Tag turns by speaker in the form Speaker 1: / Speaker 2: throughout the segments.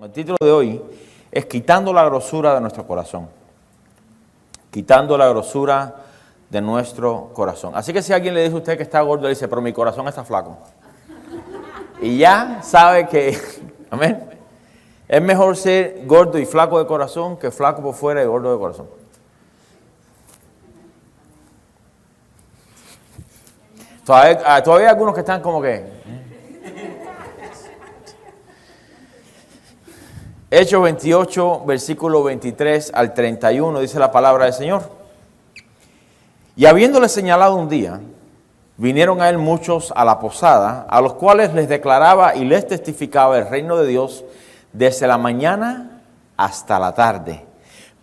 Speaker 1: El título de hoy es Quitando la grosura de nuestro corazón. Quitando la grosura de nuestro corazón. Así que si alguien le dice a usted que está gordo, le dice, pero mi corazón está flaco. Y ya sabe que, amén, es mejor ser gordo y flaco de corazón que flaco por fuera y gordo de corazón. Todavía hay algunos que están como que... Hechos 28, versículo 23 al 31, dice la palabra del Señor. Y habiéndole señalado un día, vinieron a él muchos a la posada, a los cuales les declaraba y les testificaba el reino de Dios desde la mañana hasta la tarde,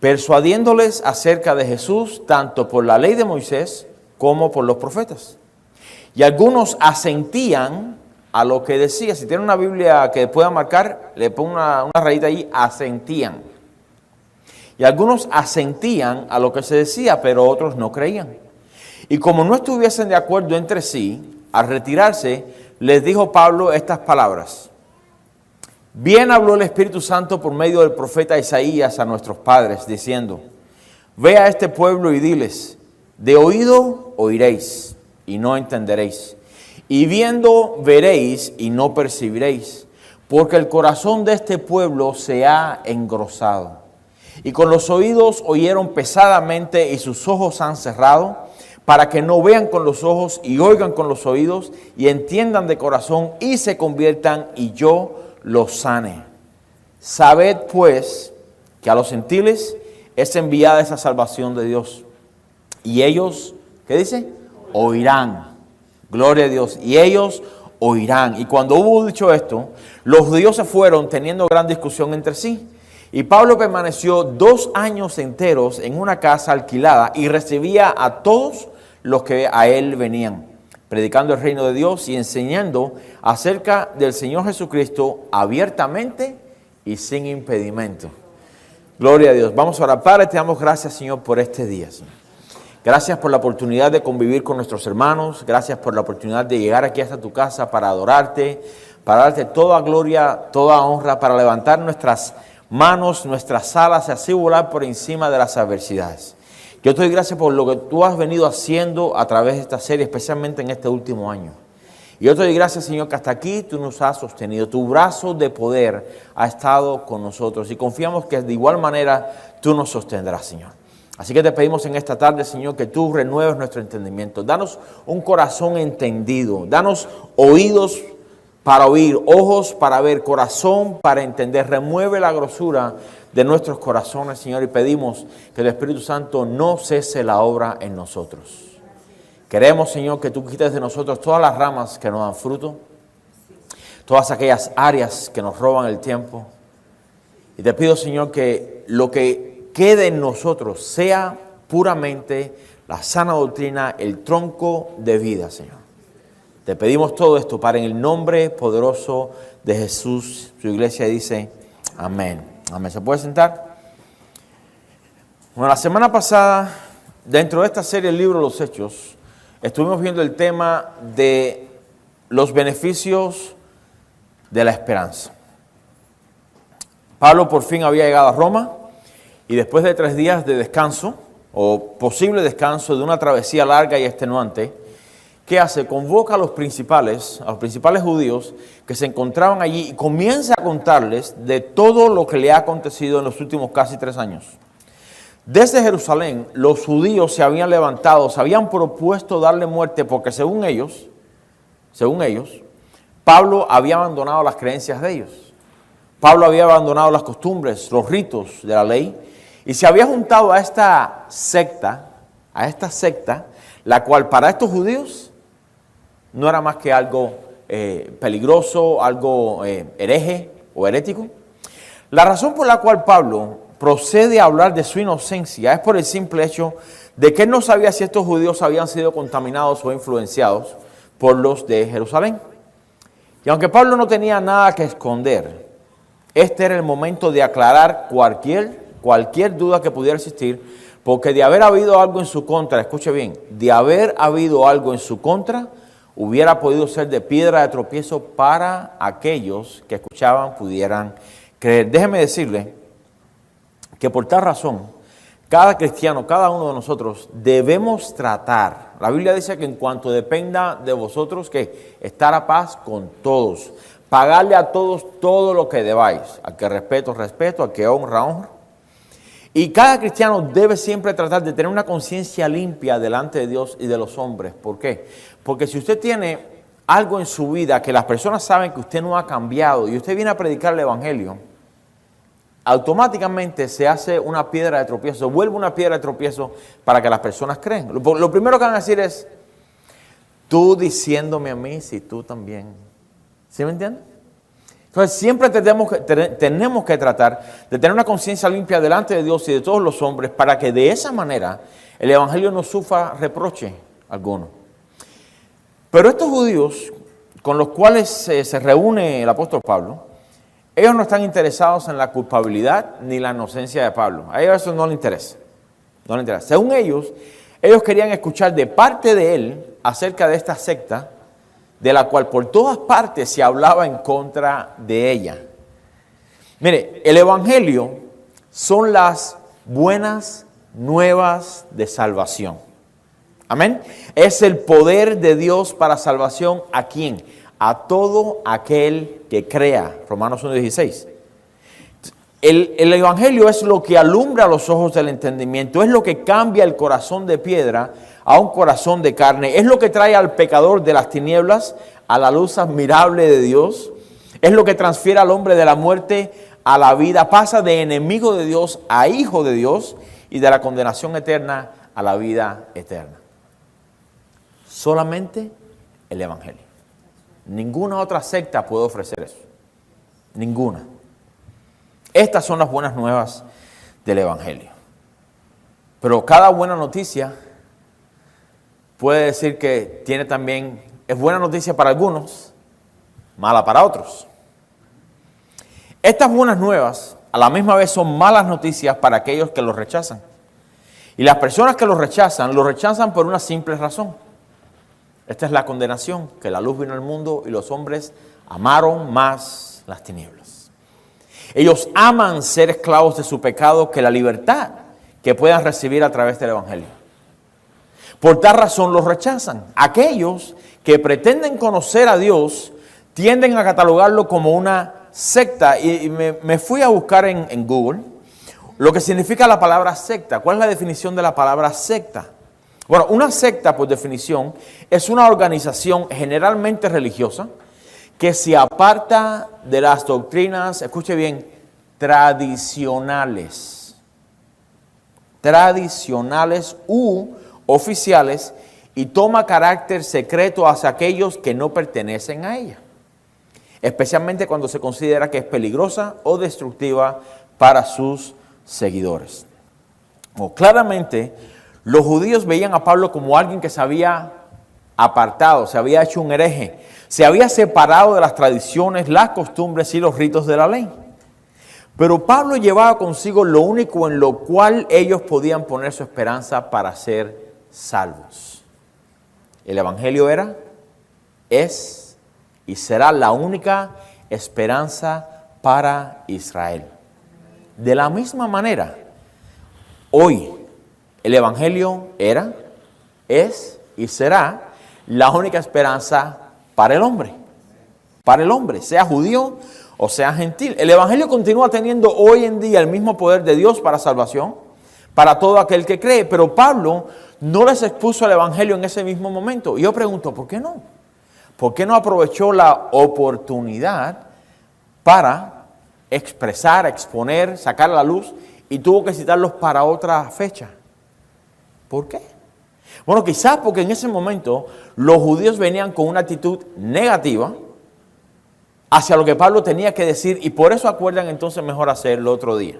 Speaker 1: persuadiéndoles acerca de Jesús, tanto por la ley de Moisés como por los profetas. Y algunos asentían a lo que decía. Si tiene una Biblia que pueda marcar, le pongo una rayita ahí, asentían. Y algunos asentían a lo que se decía, pero otros no creían. Y como no estuviesen de acuerdo entre sí, al retirarse, les dijo Pablo estas palabras. Bien habló el Espíritu Santo por medio del profeta Isaías a nuestros padres, diciendo, ve a este pueblo y diles, de oído oiréis y no entenderéis. Y viendo veréis y no percibiréis, porque el corazón de este pueblo se ha engrosado. Y con los oídos oyeron pesadamente y sus ojos han cerrado, para que no vean con los ojos y oigan con los oídos y entiendan de corazón y se conviertan y yo los sane. Sabed pues que a los gentiles es enviada esa salvación de Dios. Y ellos, ¿qué dice? Oirán. Gloria a Dios. Y ellos oirán. Y cuando hubo dicho esto, los judíos se fueron teniendo gran discusión entre sí. Y Pablo permaneció 2 años enteros en una casa alquilada y recibía a todos los que a él venían, predicando el reino de Dios y enseñando acerca del Señor Jesucristo abiertamente y sin impedimento. Gloria a Dios. Vamos a orar. Padre, te damos gracias, Señor, por este día, Señor. Gracias por la oportunidad de convivir con nuestros hermanos. Gracias por la oportunidad de llegar aquí hasta tu casa para adorarte, para darte toda gloria, toda honra, para levantar nuestras manos, nuestras alas y así volar por encima de las adversidades. Yo te doy gracias por lo que tú has venido haciendo a través de esta serie, especialmente en este último año. Y yo te doy gracias, Señor, que hasta aquí tú nos has sostenido. Tu brazo de poder ha estado con nosotros y confiamos que de igual manera tú nos sostendrás, Señor. Así que te pedimos en esta tarde, Señor, que tú renueves nuestro entendimiento. Danos un corazón entendido. Danos oídos para oír, ojos para ver, corazón para entender. Remueve la grosura de nuestros corazones, Señor, y pedimos que el Espíritu Santo no cese la obra en nosotros. Queremos, Señor, que tú quites de nosotros todas las ramas que nos dan fruto, todas aquellas áreas que nos roban el tiempo. Y te pido, Señor, que lo que quede en nosotros sea puramente la sana doctrina, el tronco de vida, Señor. Te pedimos todo esto para en el nombre poderoso de Jesús. Su iglesia dice amén. Amén. ¿Se puede sentar? Bueno, la semana pasada, dentro de esta serie, el libro de los Hechos, estuvimos viendo el tema de los beneficios de la esperanza. Pablo por fin había llegado a Roma. Y después de 3 días de descanso, o posible descanso de una travesía larga y extenuante, ¿qué hace? Convoca a los principales judíos que se encontraban allí y comienza a contarles de todo lo que le ha acontecido en los últimos casi 3 años. Desde Jerusalén, los judíos se habían levantado, se habían propuesto darle muerte porque según ellos, Pablo había abandonado las creencias de ellos. Pablo había abandonado las costumbres, los ritos de la ley, y se había juntado a esta secta, la cual para estos judíos no era más que algo peligroso, algo hereje o herético. La razón por la cual Pablo procede a hablar de su inocencia es por el simple hecho de que él no sabía si estos judíos habían sido contaminados o influenciados por los de Jerusalén. Y aunque Pablo no tenía nada que esconder, este era el momento de aclarar cualquier duda que pudiera existir, porque de haber habido algo en su contra, escuche bien, de haber habido algo en su contra, hubiera podido ser de piedra de tropiezo para aquellos que escuchaban pudieran creer. Déjeme decirle que por tal razón, cada cristiano, cada uno de nosotros, debemos tratar. La Biblia dice que en cuanto dependa de vosotros, que estar a paz con todos. Pagarle a todos todo lo que debáis. Al que respeto, respeto. Al que honra, honra. Y cada cristiano debe siempre tratar de tener una conciencia limpia delante de Dios y de los hombres. ¿Por qué? Porque si usted tiene algo en su vida que las personas saben que usted no ha cambiado y usted viene a predicar el Evangelio, automáticamente se hace una piedra de tropiezo, se vuelve una piedra de tropiezo para que las personas creen. Lo primero que van a decir es, tú diciéndome a mí si tú también. ¿Sí me entienden? Entonces siempre tenemos que tratar de tener una conciencia limpia delante de Dios y de todos los hombres para que de esa manera el Evangelio no sufra reproche alguno. Pero estos judíos con los cuales se reúne el apóstol Pablo, ellos no están interesados en la culpabilidad ni la inocencia de Pablo. A ellos eso no les interesa. No les interesa. Según ellos querían escuchar de parte de él acerca de esta secta, de la cual por todas partes se hablaba en contra de ella. Mire, el Evangelio son las buenas nuevas de salvación. Amén. Es el poder de Dios para salvación. ¿A quién? A todo aquel que crea. Romanos 1:16. El Evangelio es lo que alumbra los ojos del entendimiento, es lo que cambia el corazón de piedra a un corazón de carne, es lo que trae al pecador de las tinieblas a la luz admirable de Dios, es lo que transfiere al hombre de la muerte a la vida, pasa de enemigo de Dios a hijo de Dios y de la condenación eterna a la vida eterna. Solamente el Evangelio. Ninguna otra secta puede ofrecer eso. Ninguna. Estas son las buenas nuevas del Evangelio. Pero cada buena noticia puede decir que tiene también, es buena noticia para algunos, mala para otros. Estas buenas nuevas a la misma vez son malas noticias para aquellos que los rechazan. Y las personas que los rechazan por una simple razón. Esta es la condenación, que la luz vino al mundo y los hombres amaron más las tinieblas. Ellos aman ser esclavos de su pecado que la libertad que puedan recibir a través del Evangelio. Por tal razón los rechazan. Aquellos que pretenden conocer a Dios tienden a catalogarlo como una secta. Y me fui a buscar en Google lo que significa la palabra secta. ¿Cuál es la definición de la palabra secta? Bueno, una secta, por definición, es una organización generalmente religiosa que se aparta de las doctrinas, escuche bien, tradicionales u oficiales y toma carácter secreto hacia aquellos que no pertenecen a ella, especialmente cuando se considera que es peligrosa o destructiva para sus seguidores. Claramente, los judíos veían a Pablo como alguien que se había apartado, se había hecho un hereje, se había separado de las tradiciones, las costumbres y los ritos de la ley. Pero Pablo llevaba consigo lo único en lo cual ellos podían poner su esperanza para ser salvos. El Evangelio era, es y será la única esperanza para Israel. De la misma manera, hoy el Evangelio era, es y será la única esperanza para el hombre. Para el hombre, sea judío o sea gentil. El Evangelio continúa teniendo hoy en día el mismo poder de Dios para salvación, para todo aquel que cree. Pero Pablo no les expuso el Evangelio en ese mismo momento. Y yo pregunto, ¿por qué no? ¿Por qué no aprovechó la oportunidad para expresar, exponer, sacar a la luz y tuvo que citarlos para otra fecha? ¿Por qué? Bueno, quizás porque en ese momento los judíos venían con una actitud negativa hacia lo que Pablo tenía que decir y por eso acuerdan entonces mejor hacerlo otro día.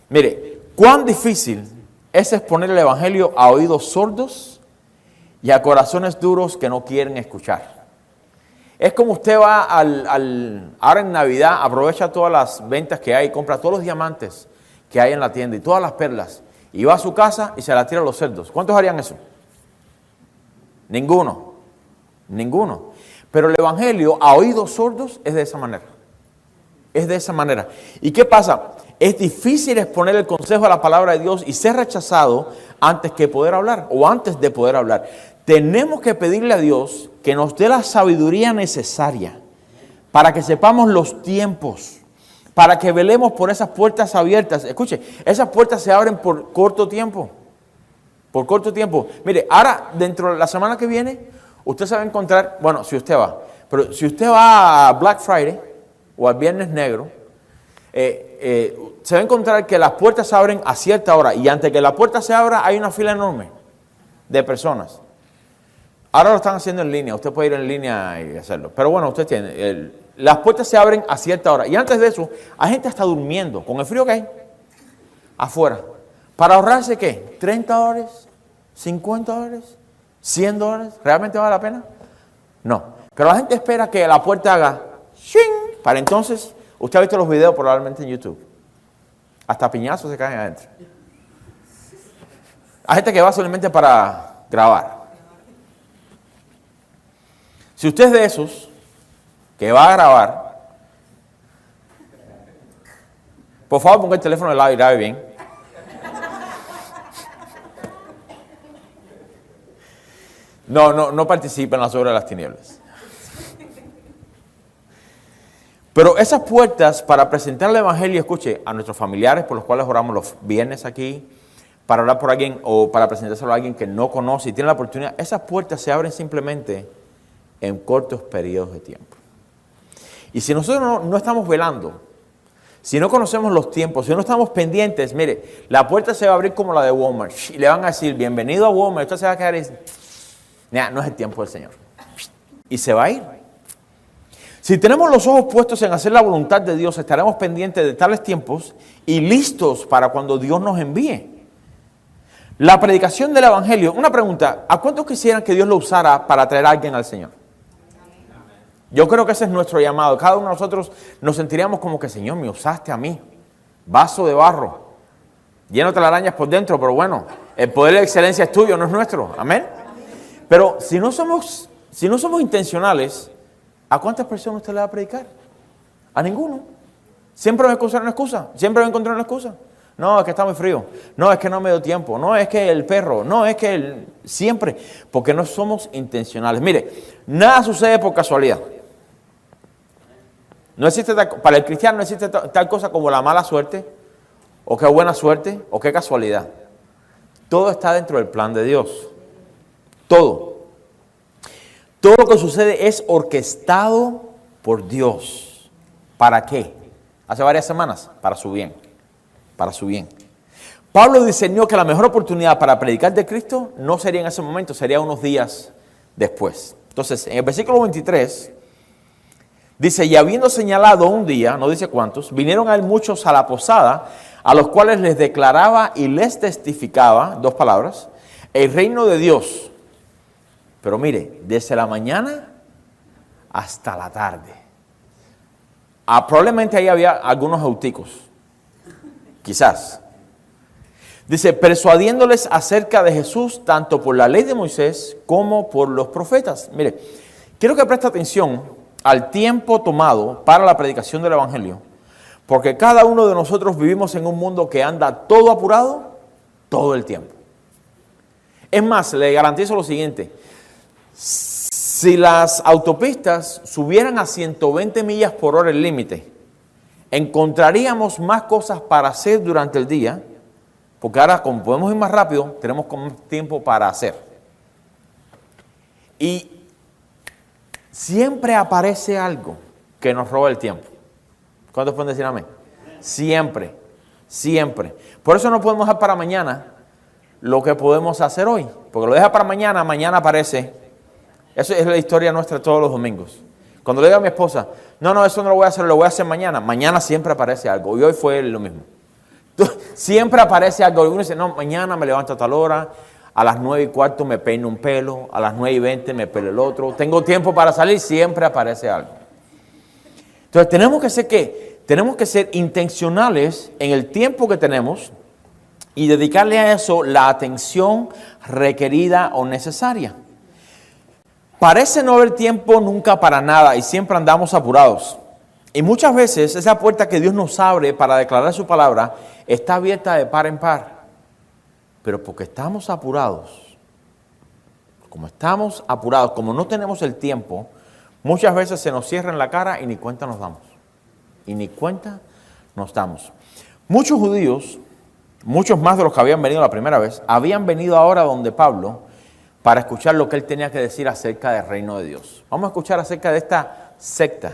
Speaker 1: Mire, cuán difícil es exponer el Evangelio a oídos sordos y a corazones duros que no quieren escuchar. Es como usted va ahora en Navidad, aprovecha todas las ventas que hay, compra todos los diamantes que hay en la tienda y todas las perlas, y va a su casa y se la tira a los cerdos. ¿Cuántos harían eso? Ninguno. Pero el Evangelio a oídos sordos es de esa manera. Es de esa manera. ¿Y qué pasa? Es difícil exponer el consejo a la palabra de Dios y ser rechazado antes que poder hablar o antes de poder hablar. Tenemos que pedirle a Dios que nos dé la sabiduría necesaria para que sepamos los tiempos, para que velemos por esas puertas abiertas. Escuche, esas puertas se abren por corto tiempo. Por corto tiempo. Mire, ahora, dentro de la semana que viene, usted se va a encontrar, bueno, si usted va, pero si usted va a Black Friday o al Viernes Negro, se va a encontrar que las puertas se abren a cierta hora y antes que la puerta se abra hay una fila enorme de personas. Ahora lo están haciendo en línea, usted puede ir en línea y hacerlo. Pero bueno, usted tiene, las puertas se abren a cierta hora. Y antes de eso, hay gente hasta durmiendo, con el frío que hay, afuera. ¿Para ahorrarse qué? $30, $50, $100. ¿Realmente vale la pena? No. Pero la gente espera que la puerta haga ¡shing! Para entonces, usted ha visto los videos probablemente en YouTube. Hasta piñazos se caen adentro. Hay gente que va solamente para grabar. Si usted es de esos que va a grabar, por favor ponga el teléfono al lado y grabe bien. No participe en las obras de las tinieblas. Pero esas puertas para presentar el evangelio, escuche, a nuestros familiares por los cuales oramos los viernes aquí, para orar por alguien o para presentárselo a alguien que no conoce y tiene la oportunidad, esas puertas se abren simplemente en cortos periodos de tiempo. Y si nosotros no estamos velando, si no conocemos los tiempos, si no estamos pendientes, mire, la puerta se va a abrir como la de Walmart y le van a decir, bienvenido a Walmart, usted se va a quedar y dice, no es el tiempo del Señor. Y se va a ir. Si tenemos los ojos puestos en hacer la voluntad de Dios, estaremos pendientes de tales tiempos y listos para cuando Dios nos envíe. La predicación del evangelio, una pregunta, ¿a cuántos quisieran que Dios lo usara para traer a alguien al Señor? Yo creo que ese es nuestro llamado. Cada uno de nosotros nos sentiríamos como que, Señor, me usaste a mí. Vaso de barro. Lleno de telarañas por dentro, pero bueno, el poder de excelencia es tuyo, no es nuestro. Amén. Pero si no somos intencionales, ¿a cuántas personas usted le va a predicar? A ninguno. Siempre va a encontrar una excusa. Siempre va a encontrar una excusa. No, es que está muy frío. No, es que no me dio tiempo. No, es que el perro. No, es que siempre. Porque no somos intencionales. Mire, nada sucede por casualidad. No existe para el cristiano no existe tal cosa como la mala suerte, o qué buena suerte, o qué casualidad. Todo está dentro del plan de Dios. Todo. Todo lo que sucede es orquestado por Dios. ¿Para qué? Hace varias semanas, para su bien. Para su bien. Pablo diseñó que la mejor oportunidad para predicar de Cristo no sería en ese momento, sería unos días después. Entonces, en el versículo 23, dice, y habiendo señalado un día, no dice cuántos, vinieron a él muchos a la posada, a los cuales les declaraba y les testificaba, dos palabras, el reino de Dios. Pero mire, desde la mañana hasta la tarde. Probablemente ahí había algunos auticos. Quizás. Dice, persuadiéndoles acerca de Jesús, tanto por la ley de Moisés como por los profetas. Mire, quiero que preste atención al tiempo tomado para la predicación del evangelio, porque cada uno de nosotros vivimos en un mundo que anda todo apurado todo el tiempo. Es más, le garantizo lo siguiente, si las autopistas subieran a 120 millas por hora el límite, encontraríamos más cosas para hacer durante el día, porque ahora como podemos ir más rápido, tenemos más tiempo para hacer. Y siempre aparece algo que nos roba el tiempo. ¿Cuántos pueden decir amén? Siempre, siempre. Por eso no podemos dejar para mañana lo que podemos hacer hoy. Porque lo deja para mañana, mañana aparece. Eso es la historia nuestra todos los domingos. Cuando le digo a mi esposa, no, eso no lo voy a hacer, lo voy a hacer mañana. Mañana siempre aparece algo. Y hoy fue lo mismo. Siempre aparece algo. Y uno dice, no, mañana me levanto a tal hora. A las 9:15 me peino un pelo, a las 9:20 me pelo el otro. Tengo tiempo para salir, siempre aparece algo. Entonces tenemos que ser ¿qué? Tenemos que ser intencionales en el tiempo que tenemos y dedicarle a eso la atención requerida o necesaria. Parece no haber tiempo nunca para nada y siempre andamos apurados. Y muchas veces esa puerta que Dios nos abre para declarar su palabra está abierta de par en par. Pero porque estamos apurados, como no tenemos el tiempo, muchas veces se nos cierra en la cara y ni cuenta nos damos. Muchos judíos, muchos más de los que habían venido la primera vez, habían venido ahora donde Pablo para escuchar lo que él tenía que decir acerca del reino de Dios. Vamos a escuchar acerca de esta secta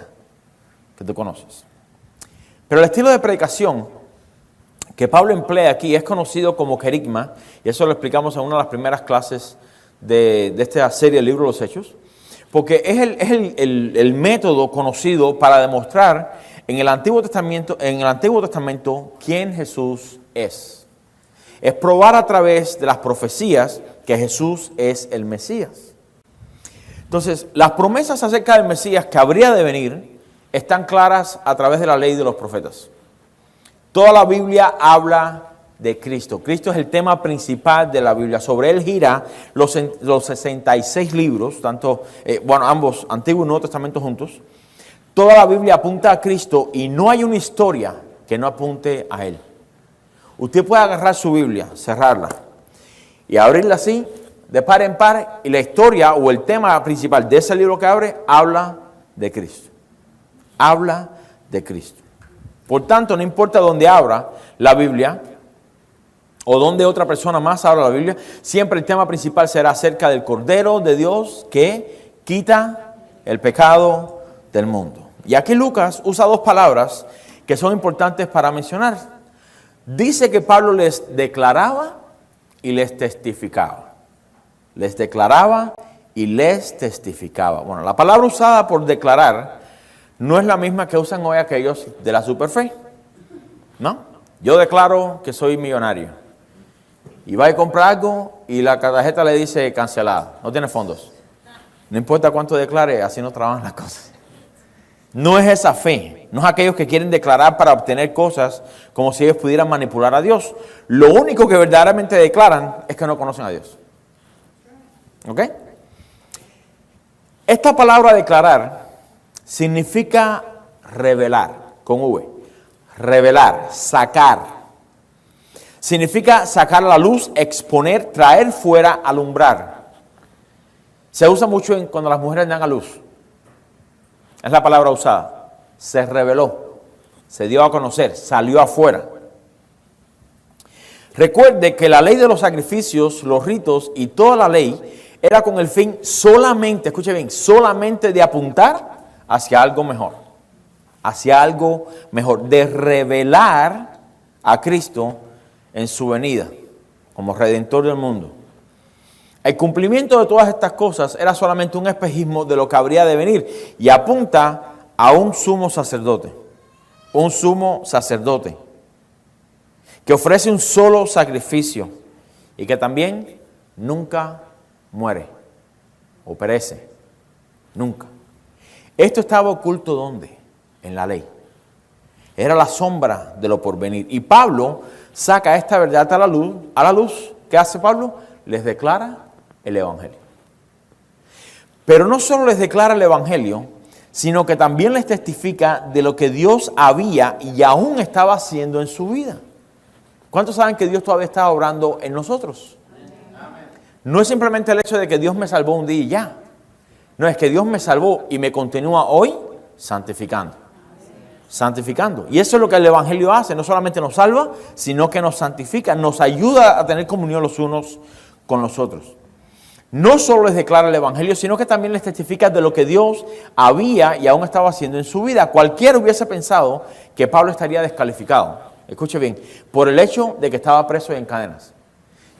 Speaker 1: que tú conoces. Pero el estilo de predicación que Pablo emplea aquí es conocido como querigma, y eso lo explicamos en una de las primeras clases de esta serie del libro de los Hechos, porque es el método conocido para demostrar en el Antiguo Testamento quién Jesús es. Es probar a través de las profecías que Jesús es el Mesías. Entonces, las promesas acerca del Mesías que habría de venir están claras a través de la ley de los profetas. Toda la Biblia habla de Cristo. Cristo es el tema principal de la Biblia. Sobre él gira los 66 libros, ambos Antiguo y Nuevo Testamento juntos. Toda la Biblia apunta a Cristo y no hay una historia que no apunte a él. Usted puede agarrar su Biblia, cerrarla y abrirla así, de par en par, y la historia o el tema principal de ese libro que abre habla de Cristo. Habla de Cristo. Por tanto, no importa dónde abra la Biblia o dónde otra persona más abra la Biblia, siempre el tema principal será acerca del Cordero de Dios que quita el pecado del mundo. Y aquí Lucas usa dos palabras que son importantes para mencionar. Dice que Pablo les declaraba y les testificaba. Les declaraba y les testificaba. Bueno, la palabra usada por declarar no es la misma que usan hoy aquellos de la superfe, ¿no? Yo declaro que soy millonario. Y va a comprar algo y la tarjeta le dice cancelada, no tiene fondos. No importa cuánto declare, así no trabajan las cosas. No es esa fe, no es aquellos que quieren declarar para obtener cosas como si ellos pudieran manipular a Dios. Lo único que verdaderamente declaran es que no conocen a Dios. ¿Ok? Esta palabra declarar significa revelar, con V. Revelar, sacar. Significa sacar a la luz, exponer, traer fuera, alumbrar. Se usa mucho cuando las mujeres dan a luz. Es la palabra usada. Se reveló, se dio a conocer, salió afuera. Recuerde que la ley de los sacrificios, los ritos y toda la ley era con el fin solamente, escuche bien, solamente de apuntar hacia algo mejor. Hacia algo mejor, de revelar a Cristo en su venida como Redentor del mundo. El cumplimiento de todas estas cosas era solamente un espejismo de lo que habría de venir y apunta a un sumo sacerdote que ofrece un solo sacrificio y que también nunca muere o perece, nunca. Esto estaba oculto ¿dónde? En la ley. Era la sombra de lo porvenir. Y Pablo saca esta verdad a la luz. ¿Qué hace Pablo? Les declara el Evangelio. Pero no solo les declara el Evangelio, sino que también les testifica de lo que Dios había y aún estaba haciendo en su vida. ¿Cuántos saben que Dios todavía está obrando en nosotros? No es simplemente el hecho de que Dios me salvó un día y ya. No, es que Dios me salvó y me continúa hoy santificando. Santificando. Y eso es lo que el Evangelio hace. No solamente nos salva, sino que nos santifica. Nos ayuda a tener comunión los unos con los otros. No solo les declara el Evangelio, sino que también les testifica de lo que Dios había y aún estaba haciendo en su vida. Cualquiera hubiese pensado que Pablo estaría descalificado. Escuche bien, por el hecho de que estaba preso y en cadenas.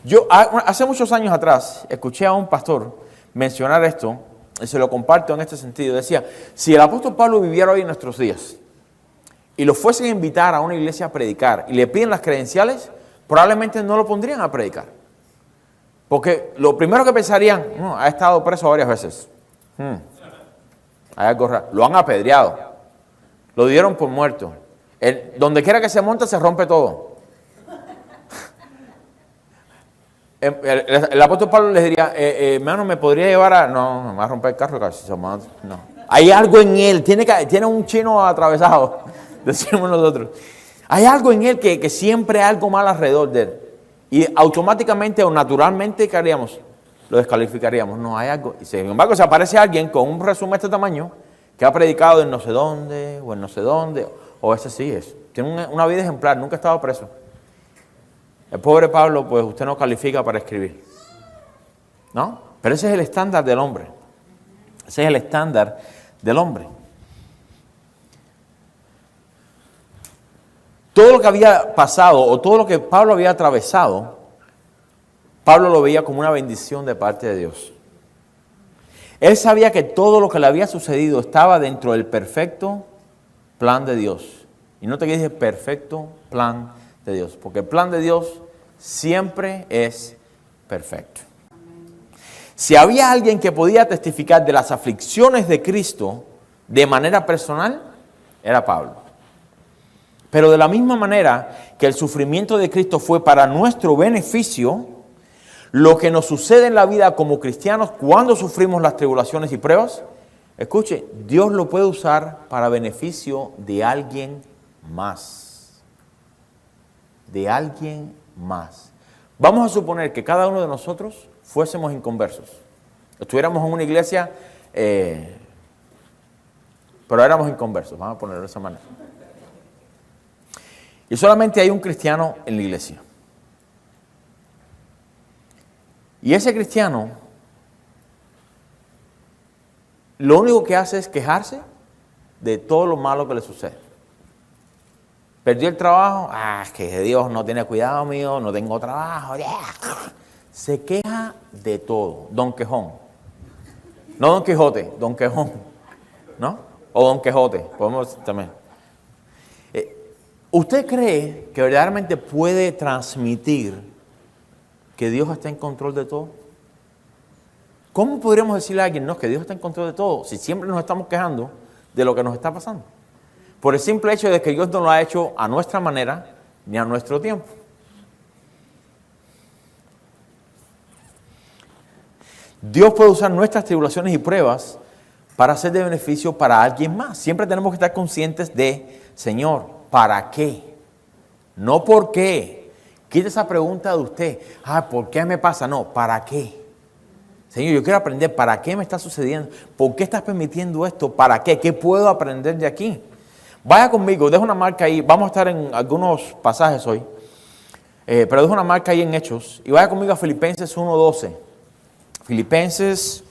Speaker 1: Yo hace muchos años atrás escuché a un pastor mencionar esto, y se lo comparto en este sentido. Decía, si el apóstol Pablo viviera hoy en nuestros días y lo fuesen a invitar a una iglesia a predicar y le piden las credenciales, probablemente no lo pondrían a predicar. Porque lo primero que pensarían, ha estado preso varias veces. Hay algo raro. Lo han apedreado. Lo dieron por muerto. Donde quiera que se monta se rompe todo. El apóstol Pablo les diría, hermano, ¿me podría llevar a...? No, me va a romper el carro casi. No. Hay algo en él, tiene un chino atravesado, decimos nosotros. Hay algo en él que siempre hay algo mal alrededor de él. Y automáticamente o naturalmente, ¿qué haríamos? Lo descalificaríamos. No, hay algo. Y sin embargo, si aparece alguien con un resumen de este tamaño, que ha predicado en no sé dónde, o en no sé dónde, o ese sí es. Tiene una vida ejemplar, nunca ha estado preso. El pobre Pablo, pues usted no califica para escribir. ¿No? Pero ese es el estándar del hombre. Ese es el estándar del hombre. Todo lo que había pasado o todo lo que Pablo había atravesado, Pablo lo veía como una bendición de parte de Dios. Él sabía que todo lo que le había sucedido estaba dentro del perfecto plan de Dios. Y no te dije perfecto plan de Dios, porque el plan de Dios siempre es perfecto. Si había alguien que podía testificar de las aflicciones de Cristo de manera personal, era Pablo. Pero de la misma manera que el sufrimiento de Cristo fue para nuestro beneficio, lo que nos sucede en la vida como cristianos cuando sufrimos las tribulaciones y pruebas, escuche, Dios lo puede usar para beneficio de alguien más. De alguien más. Vamos a suponer que cada uno de nosotros fuésemos inconversos. Estuviéramos en una iglesia, pero éramos inconversos, vamos a ponerlo de esa manera. Y solamente hay un cristiano en la iglesia. Y ese cristiano, lo único que hace es quejarse de todo lo malo que le sucede. Perdió el trabajo, que Dios no tiene cuidado mío, no tengo trabajo. Se queja de todo, Don Quejón. No Don Quijote, Don Quejón, ¿no? O Don Quijote, podemos también. ¿Usted cree que verdaderamente puede transmitir que Dios está en control de todo? ¿Cómo podríamos decirle a alguien, no, que Dios está en control de todo, si siempre nos estamos quejando de lo que nos está pasando? Por el simple hecho de que Dios no lo ha hecho a nuestra manera ni a nuestro tiempo. Dios puede usar nuestras tribulaciones y pruebas para ser de beneficio para alguien más. Siempre tenemos que estar conscientes de, Señor, ¿para qué? No por qué. Quita esa pregunta de usted. ¿Por qué me pasa? No, ¿para qué? Señor, yo quiero aprender. ¿Para qué me está sucediendo? ¿Por qué estás permitiendo esto? ¿Para qué? ¿Qué puedo aprender de aquí? Vaya conmigo, deja una marca ahí. Vamos a estar en algunos pasajes hoy. Pero deja una marca ahí en Hechos. Y vaya conmigo a Filipenses 1:12. Filipenses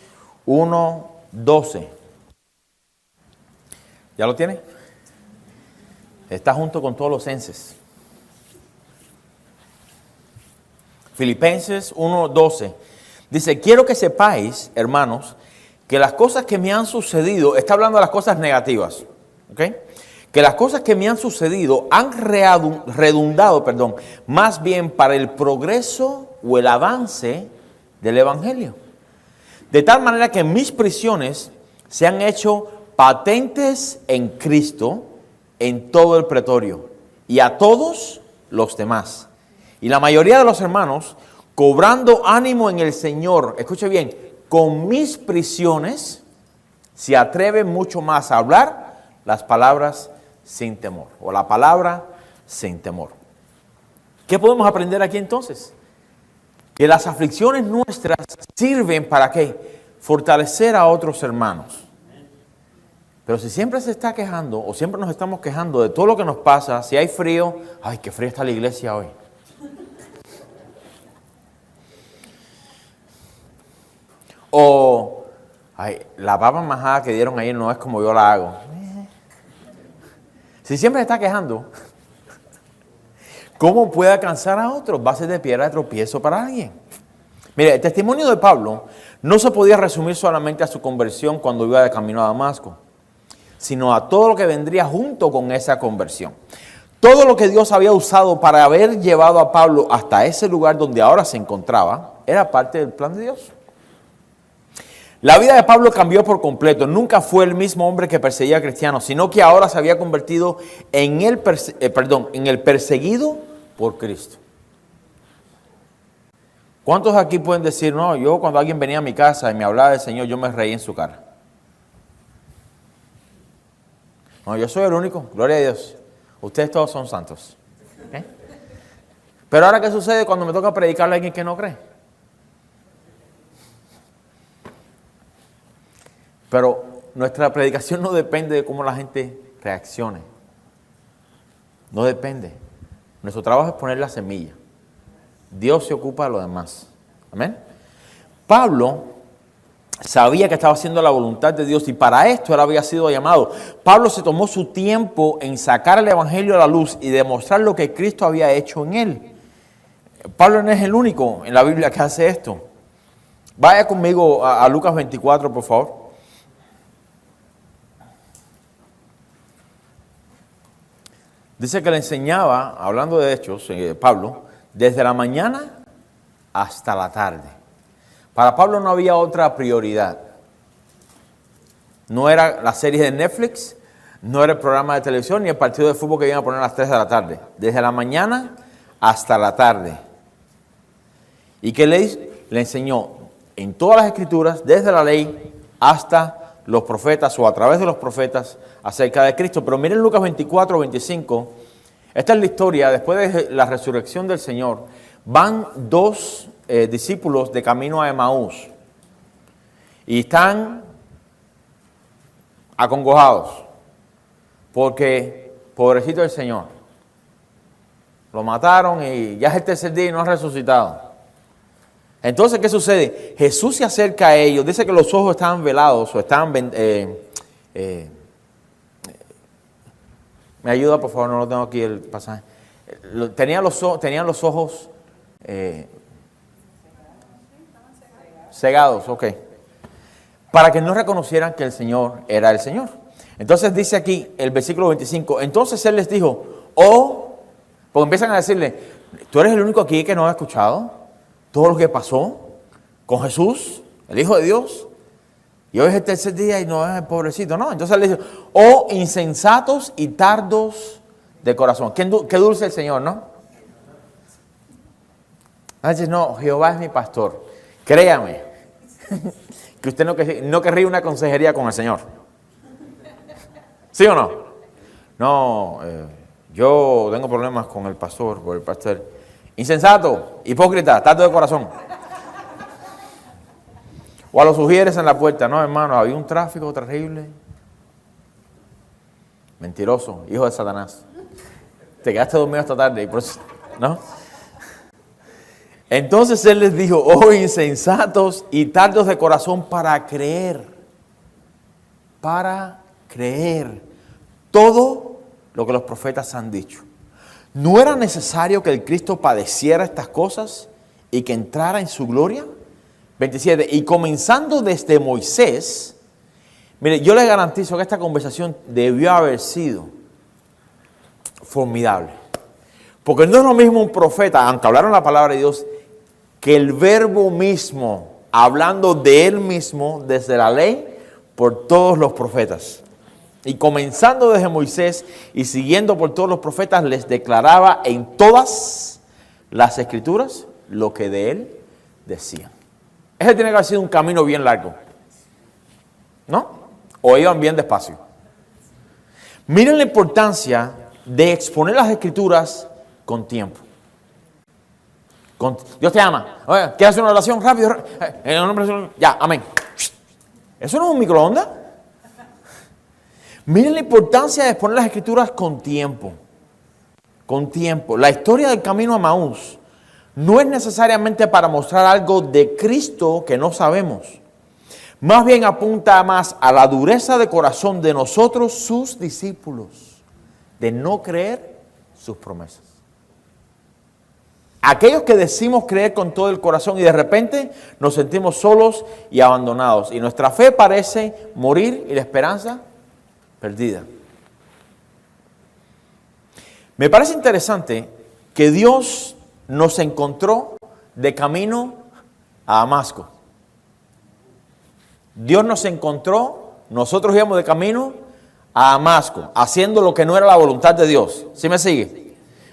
Speaker 1: 1:12. ¿Ya lo tiene? Está junto con todos los enses. Filipenses 1:12. Dice, quiero que sepáis, hermanos, que las cosas que me han sucedido, está hablando de las cosas negativas, ¿ok? Que las cosas que me han sucedido han redundado, más bien para el progreso o el avance del Evangelio. De tal manera que mis prisiones se han hecho patentes en Cristo en todo el pretorio y a todos los demás. Y la mayoría de los hermanos, cobrando ánimo en el Señor, escuche bien, con mis prisiones se atreven mucho más a hablar las palabras sin temor, o la palabra sin temor. ¿Qué podemos aprender aquí entonces? Que las aflicciones nuestras sirven para ¿qué? Fortalecer a otros hermanos. Pero si siempre se está quejando o siempre nos estamos quejando de todo lo que nos pasa, si hay frío, ¡ay, qué fría está la iglesia hoy! O, ¡ay, la papa majada que dieron ayer no es como yo la hago! Si siempre se está quejando, ¿cómo puede alcanzar a otros? Va a ser de piedra de tropiezo para alguien. Mire, el testimonio de Pablo no se podía resumir solamente a su conversión cuando iba de camino a Damasco, sino a todo lo que vendría junto con esa conversión. Todo lo que Dios había usado para haber llevado a Pablo hasta ese lugar donde ahora se encontraba, era parte del plan de Dios. La vida de Pablo cambió por completo. Nunca fue el mismo hombre que perseguía a cristianos, sino que ahora se había convertido en el perseguido por Cristo. ¿Cuántos aquí pueden decir, no, yo cuando alguien venía a mi casa y me hablaba del Señor, yo me reí en su cara? No, yo soy el único, gloria a Dios. Ustedes todos son santos. ¿Okay? Pero ahora, ¿qué sucede cuando me toca predicarle a alguien que no cree? Pero nuestra predicación no depende de cómo la gente reaccione. No depende. Nuestro trabajo es poner la semilla. Dios se ocupa de lo demás. Amén. Pablo sabía que estaba haciendo la voluntad de Dios y para esto él había sido llamado. Pablo se tomó su tiempo en sacar el evangelio a la luz y demostrar lo que Cristo había hecho en él. Pablo no es el único en la Biblia que hace esto. Vaya conmigo a Lucas 24, por favor. Dice que le enseñaba, hablando de hechos, Pablo, desde la mañana hasta la tarde. Para Pablo no había otra prioridad. No era la serie de Netflix, no era el programa de televisión, ni el partido de fútbol que iban a poner a las 3 de la tarde. Desde la mañana hasta la tarde. ¿Y qué le enseñó? En todas las escrituras, desde la ley hasta los profetas o a través de los profetas acerca de Cristo. Pero miren Lucas 24, 25. Esta es la historia. Después de la resurrección del Señor, van dos discípulos de camino a Emaús y están acongojados porque, pobrecito del Señor, lo mataron y ya es el tercer día y no ha resucitado. Entonces, ¿qué sucede? Jesús se acerca a ellos, dice que los ojos estaban velados o estaban... me ayuda, por favor, no lo tengo aquí el pasaje. Tenían los ojos cegados, ok. Para que no reconocieran que el Señor era el Señor. Entonces dice aquí el versículo 25, entonces Él les dijo, porque empiezan a decirle, ¿tú eres el único aquí que no ha escuchado todo lo que pasó con Jesús, el Hijo de Dios? Y hoy es el tercer día y no es el pobrecito, no. Entonces le dice, oh insensatos y tardos de corazón. Qué dulce el Señor, ¿no? Dice, no, Jehová es mi pastor. Créame que usted no querría una consejería con el Señor. ¿Sí o no? No, yo tengo problemas con el pastor, por el pastor. Insensato, hipócrita, tardo de corazón. O a los sugieres en la puerta. No, hermano, había un tráfico terrible. Mentiroso, hijo de Satanás. Te quedaste dormido esta tarde y por eso, ¿no? Entonces Él les dijo, oh insensatos y tardos de corazón para creer todo lo que los profetas han dicho. ¿No era necesario que el Cristo padeciera estas cosas y que entrara en su gloria? 27. Y comenzando desde Moisés, mire, yo les garantizo que esta conversación debió haber sido formidable. Porque no es lo mismo un profeta, aunque hablaron la palabra de Dios, que el verbo mismo, hablando de él mismo desde la ley por todos los profetas. Y comenzando desde Moisés y siguiendo por todos los profetas, les declaraba en todas las escrituras lo que de él decían. Ese tiene que haber sido un camino bien largo, ¿no? O iban bien despacio. Miren la importancia de exponer las escrituras con tiempo. Dios te ama. Oye, ¿quieres hacer una oración? Rápido. En el nombre de Jesús. Ya, amén. ¿Eso no es un microondas? Miren la importancia de exponer las escrituras con tiempo. Con tiempo. La historia del camino a Emaús no es necesariamente para mostrar algo de Cristo que no sabemos. Más bien apunta más a la dureza de corazón de nosotros, sus discípulos, de no creer sus promesas. Aquellos que decimos creer con todo el corazón y de repente nos sentimos solos y abandonados. Y nuestra fe parece morir y la esperanza perdida. Me parece interesante que Dios nos encontró de camino a Damasco. Dios nos encontró, nosotros íbamos de camino a Damasco, haciendo lo que no era la voluntad de Dios. ¿Sí me sigue?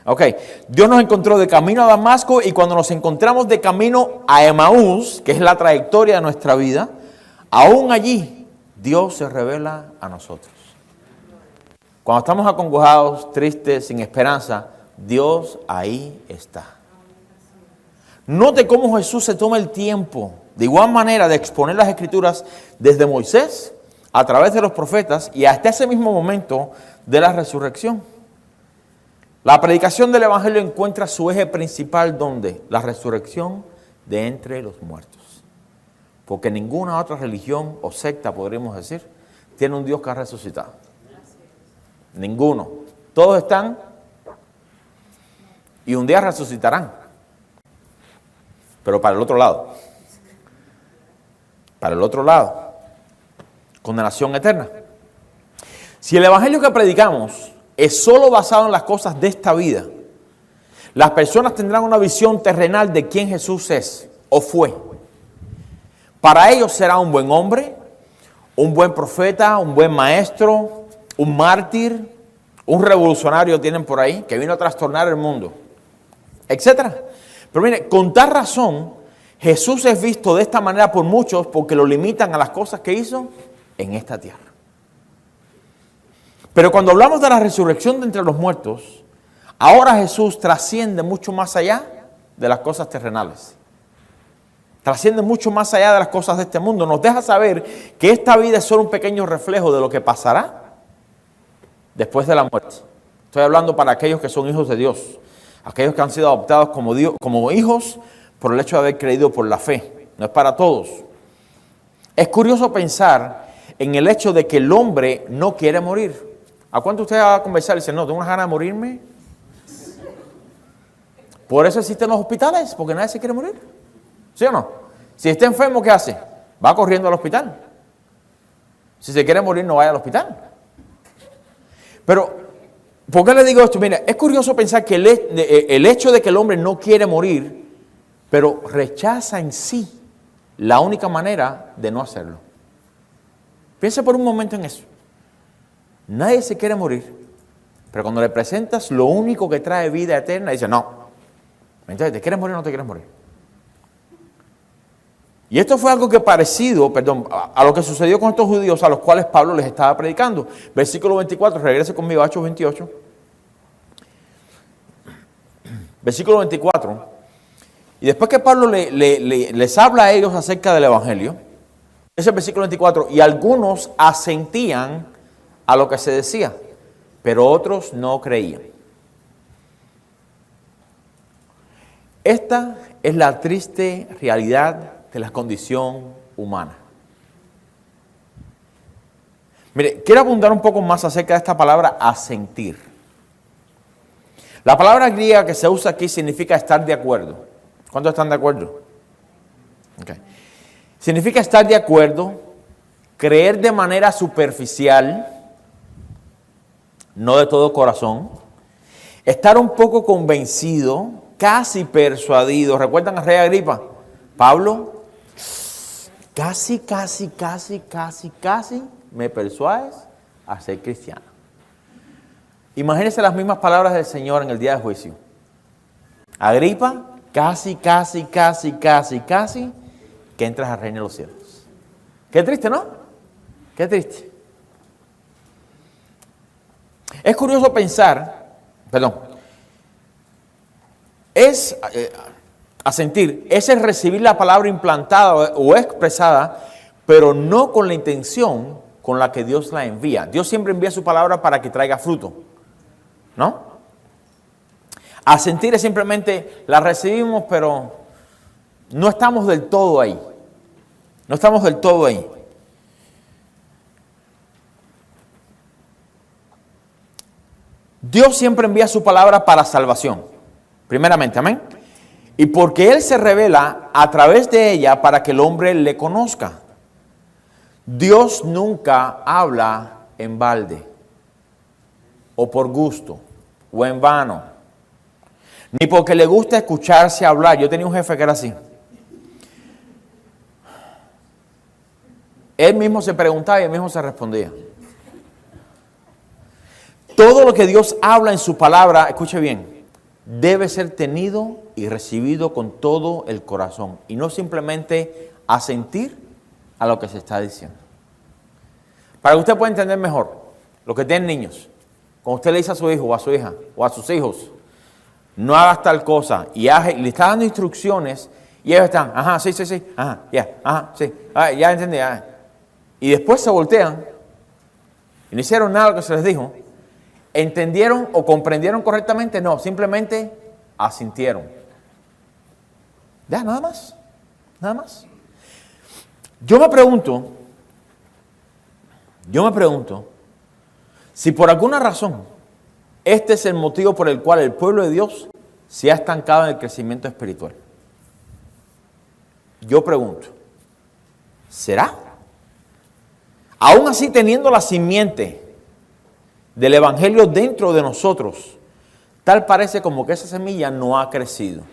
Speaker 1: Ok, Dios nos encontró de camino a Damasco y cuando nos encontramos de camino a Emaús, que es la trayectoria de nuestra vida, aún allí Dios se revela a nosotros. Cuando estamos acongojados, tristes, sin esperanza, Dios ahí está. Note cómo Jesús se toma el tiempo, de igual manera, de exponer las Escrituras desde Moisés, a través de los profetas y hasta ese mismo momento de la resurrección. La predicación del Evangelio encuentra su eje principal ¿dónde? La resurrección de entre los muertos. Porque ninguna otra religión o secta, podríamos decir, tiene un Dios que ha resucitado. Ninguno. Todos están y un día resucitarán. Pero para el otro lado. Para el otro lado. Condenación eterna. Si el Evangelio que predicamos es solo basado en las cosas de esta vida, las personas tendrán una visión terrenal de quién Jesús es o fue. Para ellos será un buen hombre, un buen profeta, un buen maestro, un mártir, un revolucionario tienen por ahí, que vino a trastornar el mundo, etcétera. Pero mire, con tal razón, Jesús es visto de esta manera por muchos porque lo limitan a las cosas que hizo en esta tierra. Pero cuando hablamos de la resurrección de entre los muertos, ahora Jesús trasciende mucho más allá de las cosas terrenales. Trasciende mucho más allá de las cosas de este mundo. Nos deja saber que esta vida es solo un pequeño reflejo de lo que pasará después de la muerte. Estoy hablando para aquellos que son hijos de Dios, aquellos que han sido adoptados como hijos por el hecho de haber creído por la fe. No es para todos. Es curioso pensar en el hecho de que el hombre no quiere morir. ¿A cuánto usted va a conversar y dice, no, tengo unas ganas de morirme? Por eso existen los hospitales, porque nadie se quiere morir. ¿Sí o no? Si está enfermo, ¿qué hace? Va corriendo al hospital. Si se quiere morir, no vaya al hospital. Pero, ¿por qué le digo esto? Mira, es curioso pensar que el hecho de que el hombre no quiere morir, pero rechaza en sí la única manera de no hacerlo. Piensa por un momento en eso. Nadie se quiere morir, pero cuando le presentas lo único que trae vida eterna, dice, no. Entonces, ¿te quieres morir o no te quieres morir? Y esto fue algo que parecido, a lo que sucedió con estos judíos a los cuales Pablo les estaba predicando. Versículo 24, regrese conmigo a Hechos 28. Versículo 24. Y después que Pablo les habla a ellos acerca del Evangelio, ese versículo 24, y algunos asentían a lo que se decía, pero otros no creían. Esta es la triste realidad de la condición humana. Mire, quiero abundar un poco más acerca de esta palabra asentir. La palabra griega que se usa aquí significa estar de acuerdo. ¿Cuántos están de acuerdo? Okay. Significa estar de acuerdo, creer de manera superficial, no de todo corazón, estar un poco convencido, casi persuadido. ¿Recuerdan al rey Agripa? Pablo, casi me persuades a ser cristiano. Imagínense las mismas palabras del Señor en el día de juicio. Agripa, casi que entras al reino de los cielos. Qué triste, ¿no? Qué triste. Es curioso pensar, asentir, es el recibir la palabra implantada o expresada, pero no con la intención con la que Dios la envía. Dios siempre envía su palabra para que traiga fruto, ¿no? Asentir es simplemente la recibimos, pero no estamos del todo ahí. No estamos del todo ahí. Dios siempre envía su palabra para salvación, primeramente, amén. Y porque Él se revela a través de ella para que el hombre le conozca. Dios nunca habla en balde, o por gusto, o en vano, ni porque le gusta escucharse hablar. Yo tenía un jefe que era así. Él mismo se preguntaba y él mismo se respondía. Todo lo que Dios habla en su palabra, escuche bien, debe ser tenido y recibido con todo el corazón. Y no simplemente asentir a lo que se está diciendo. Para que usted pueda entender mejor, los que tienen niños, Cuando usted le dice a su hijo o a su hija o a sus hijos, no hagas tal cosa, y le está dando instrucciones, y ellos están, ajá, sí, ajá, ya, ajá, sí, ya entendí, ajá. Y después se voltean y no hicieron nada de lo que se les dijo. ¿Entendieron o comprendieron correctamente? No, simplemente asintieron. Ya, nada más, nada más. Yo me pregunto, si por alguna razón este es el motivo por el cual el pueblo de Dios se ha estancado en el crecimiento espiritual. Yo pregunto, ¿será? Aún así, teniendo la simiente del evangelio dentro de nosotros, tal parece como que esa semilla no ha crecido.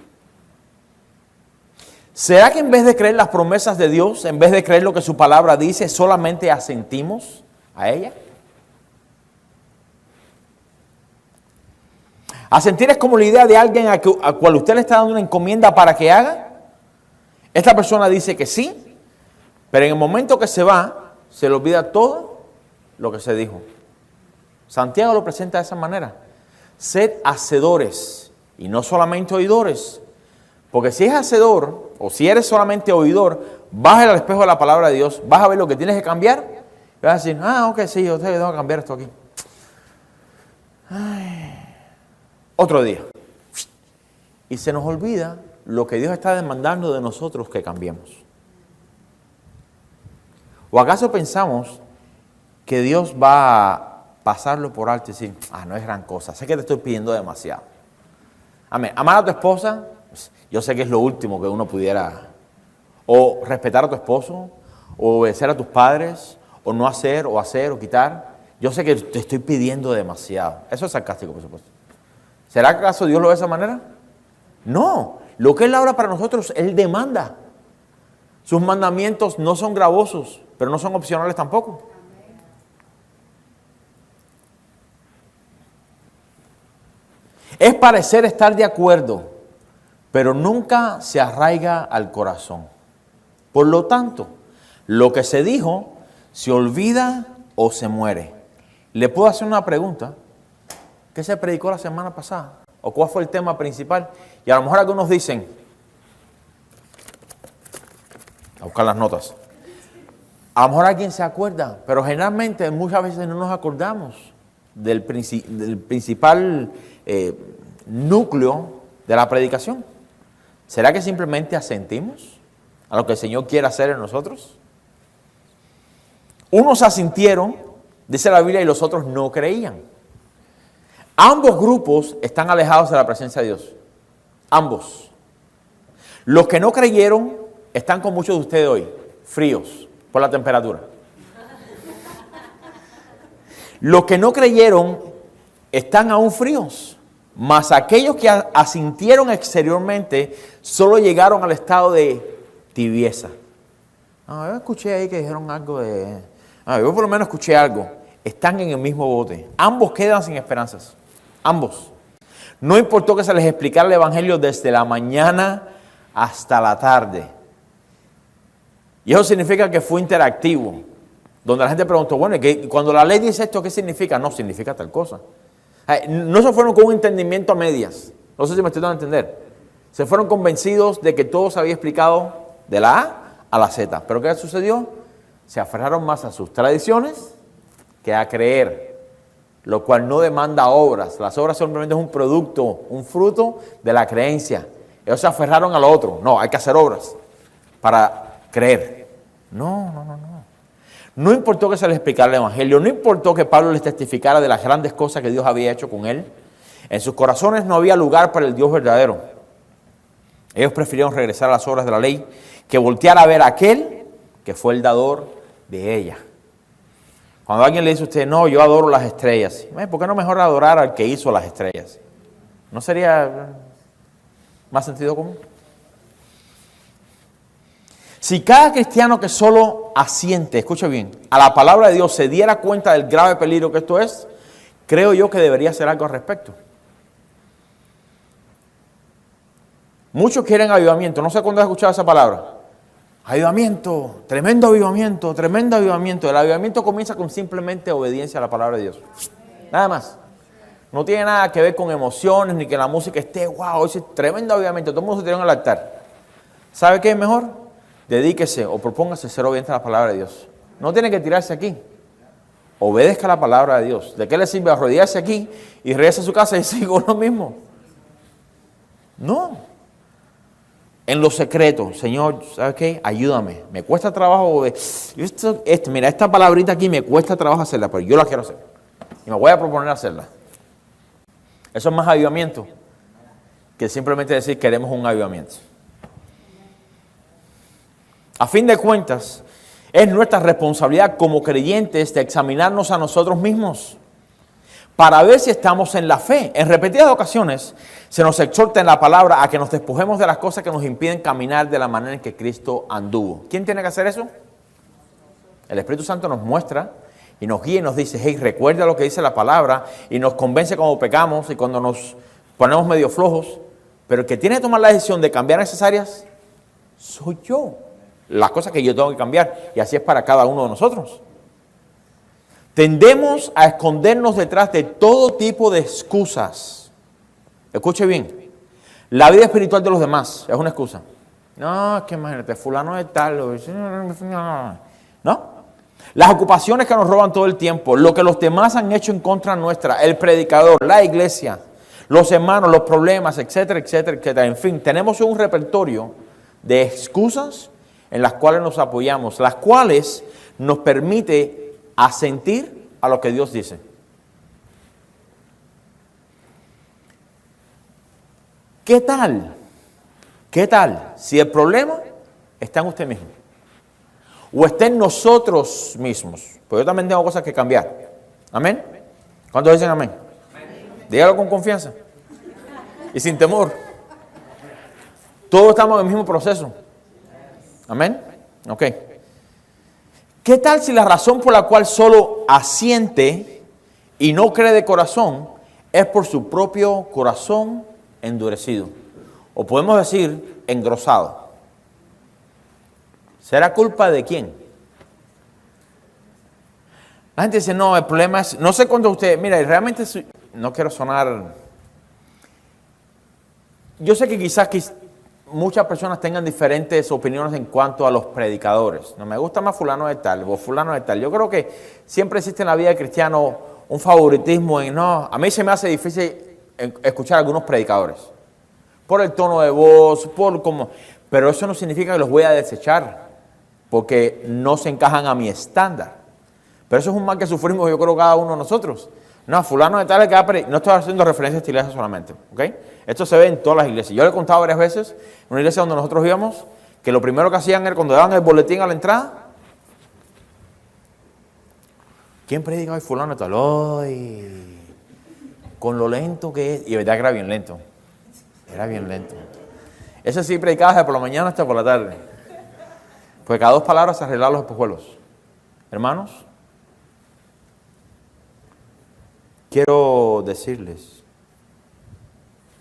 Speaker 1: ¿Será que en vez de creer las promesas de Dios, en vez de creer lo que su palabra dice, solamente asentimos a ella? Asentir es como la idea de alguien a cual usted le está dando una encomienda para que haga. Esta persona dice que sí, pero en el momento que se va, se le olvida todo lo que se dijo. Santiago lo presenta de esa manera. Sed hacedores y no solamente oidores. Porque si es hacedor, o si eres solamente oidor, vas al espejo de la palabra de Dios, vas a ver lo que tienes que cambiar, y vas a decir, ok, sí, yo tengo que cambiar esto aquí. Otro día. Y se nos olvida lo que Dios está demandando de nosotros que cambiemos. ¿O acaso pensamos que Dios va a pasarlo por alto y decir, no es gran cosa, sé que te estoy pidiendo demasiado? Amén. Amar a tu esposa, yo sé que es lo último que uno pudiera, o respetar a tu esposo, o obedecer a tus padres, o no hacer, o quitar. Yo sé que te estoy pidiendo demasiado. Eso es sarcástico, por supuesto. ¿Será que acaso Dios lo ve de esa manera? No. Lo que Él habla para nosotros, Él demanda. Sus mandamientos no son gravosos, pero no son opcionales tampoco. Es parecer estar de acuerdo, pero nunca se arraiga al corazón. Por lo tanto, lo que se dijo se olvida o se muere. ¿Le puedo hacer una pregunta? ¿Qué se predicó la semana pasada? ¿O cuál fue el tema principal? Y a lo mejor algunos dicen, a buscar las notas, a lo mejor alguien se acuerda, pero generalmente muchas veces no nos acordamos del principal núcleo de la predicación. ¿Será que simplemente asentimos a lo que el Señor quiere hacer en nosotros? Unos asintieron, dice la Biblia, y los otros no creían. Ambos grupos están alejados de la presencia de Dios. Ambos. Los que no creyeron están con muchos de ustedes hoy, fríos por la temperatura. Los que no creyeron están aún fríos. Mas aquellos que asintieron exteriormente solo llegaron al estado de tibieza. Yo escuché ahí que dijeron algo de... yo por lo menos escuché algo. Están en el mismo bote. Ambos quedan sin esperanzas. Ambos. No importó que se les explicara el evangelio desde la mañana hasta la tarde. Y eso significa que fue interactivo. Donde la gente preguntó, bueno, ¿y cuando la ley dice esto, qué significa? No, significa tal cosa. No se fueron con un entendimiento a medias. No sé si me estoy dando a entender. Se fueron convencidos de que todo se había explicado de la A a la Z. ¿Pero qué sucedió? Se aferraron más a sus tradiciones que a creer, lo cual no demanda obras. Las obras simplemente es un producto, un fruto de la creencia. Ellos se aferraron a lo otro. No, hay que hacer obras para creer. No. No importó que se les explicara el evangelio, no importó que Pablo les testificara de las grandes cosas que Dios había hecho con él. En sus corazones no había lugar para el Dios verdadero. Ellos prefirieron regresar a las obras de la ley que voltear a ver a aquel que fue el dador de ella. Cuando alguien le dice a usted, no, yo adoro las estrellas, ¿por qué no mejor adorar al que hizo las estrellas? ¿No sería más sentido común? Si cada cristiano que solo asiente, escuche bien, a la palabra de Dios se diera cuenta del grave peligro que esto es, creo yo que debería hacer algo al respecto. Muchos quieren avivamiento. No sé cuándo has escuchado esa palabra. Avivamiento, tremendo avivamiento, tremendo avivamiento. El avivamiento comienza con simplemente obediencia a la palabra de Dios. Nada más. No tiene nada que ver con emociones, ni que la música esté, wow, ese es tremendo avivamiento, todo el mundo se tiró en el altar. ¿Sabe qué es mejor? Dedíquese o propóngase ser obediente a la palabra de Dios. No tiene que tirarse aquí. Obedezca la palabra de Dios. ¿De qué le sirve arrodillarse aquí y regresa a su casa y sigo lo mismo? No. En lo secreto, Señor, ¿sabes qué? Ayúdame. Me cuesta trabajo. Mira, esta palabrita aquí me cuesta trabajo hacerla, pero yo la quiero hacer. Y me voy a proponer hacerla. Eso es más avivamiento que simplemente decir queremos un avivamiento. A fin de cuentas, es nuestra responsabilidad como creyentes de examinarnos a nosotros mismos para ver si estamos en la fe. En repetidas ocasiones se nos exhorta en la palabra a que nos despojemos de las cosas que nos impiden caminar de la manera en que Cristo anduvo. ¿Quién tiene que hacer eso? El Espíritu Santo nos muestra y nos guía y nos dice, hey, recuerda lo que dice la palabra, y nos convence cuando pecamos y cuando nos ponemos medio flojos. Pero el que tiene que tomar la decisión de cambiar esas áreas soy yo. Las cosas que yo tengo que cambiar, y así es para cada uno de nosotros. Tendemos a escondernos detrás de todo tipo de excusas. Escuche bien, la vida espiritual de los demás es una excusa. No, es que imagínate, fulano es tal. ¿No? Las ocupaciones que nos roban todo el tiempo, lo que los demás han hecho en contra nuestra, el predicador, la iglesia, los hermanos, los problemas, etcétera, etcétera, etcétera. En fin, tenemos un repertorio de excusas en las cuales nos apoyamos, las cuales nos permite asentir a lo que Dios dice. ¿Qué tal? ¿Qué tal si el problema está en usted mismo? O está en nosotros mismos. Pues yo también tengo cosas que cambiar. ¿Amén? ¿Cuántos dicen amén? Dígalo con confianza y sin temor. Todos estamos en el mismo proceso. ¿Amén? Ok. ¿Qué tal si la razón por la cual solo asiente y no cree de corazón es por su propio corazón endurecido? O podemos decir engrosado. ¿Será culpa de quién? La gente dice, no, el problema es, no sé cuánto usted, mira, realmente no quiero sonar, yo sé que quizás muchas personas tengan diferentes opiniones en cuanto a los predicadores. No me gusta más fulano de tal o fulano de tal. Yo creo que siempre existe en la vida del cristiano un favoritismo en, no, a mí se me hace difícil escuchar a algunos predicadores. Por el tono de voz, por cómo, pero eso no significa que los voy a desechar, porque no se encajan a mi estándar. Pero eso es un mal que sufrimos, yo creo, cada uno de nosotros. No, fulano de tal, no estoy haciendo referencia a esta iglesia solamente, ¿ok? Esto se ve en todas las iglesias. Yo le he contado varias veces, en una iglesia donde nosotros íbamos, que lo primero que hacían era cuando daban el boletín a la entrada, ¿quién predica hoy? Fulano de tal. ¡Ay! Con lo lento que es. Y de verdad que era bien lento. Era bien lento. Ese sí predicaba desde por la mañana hasta por la tarde. Pues cada 2 palabras se arreglaban los espejuelos. Hermanos, quiero decirles,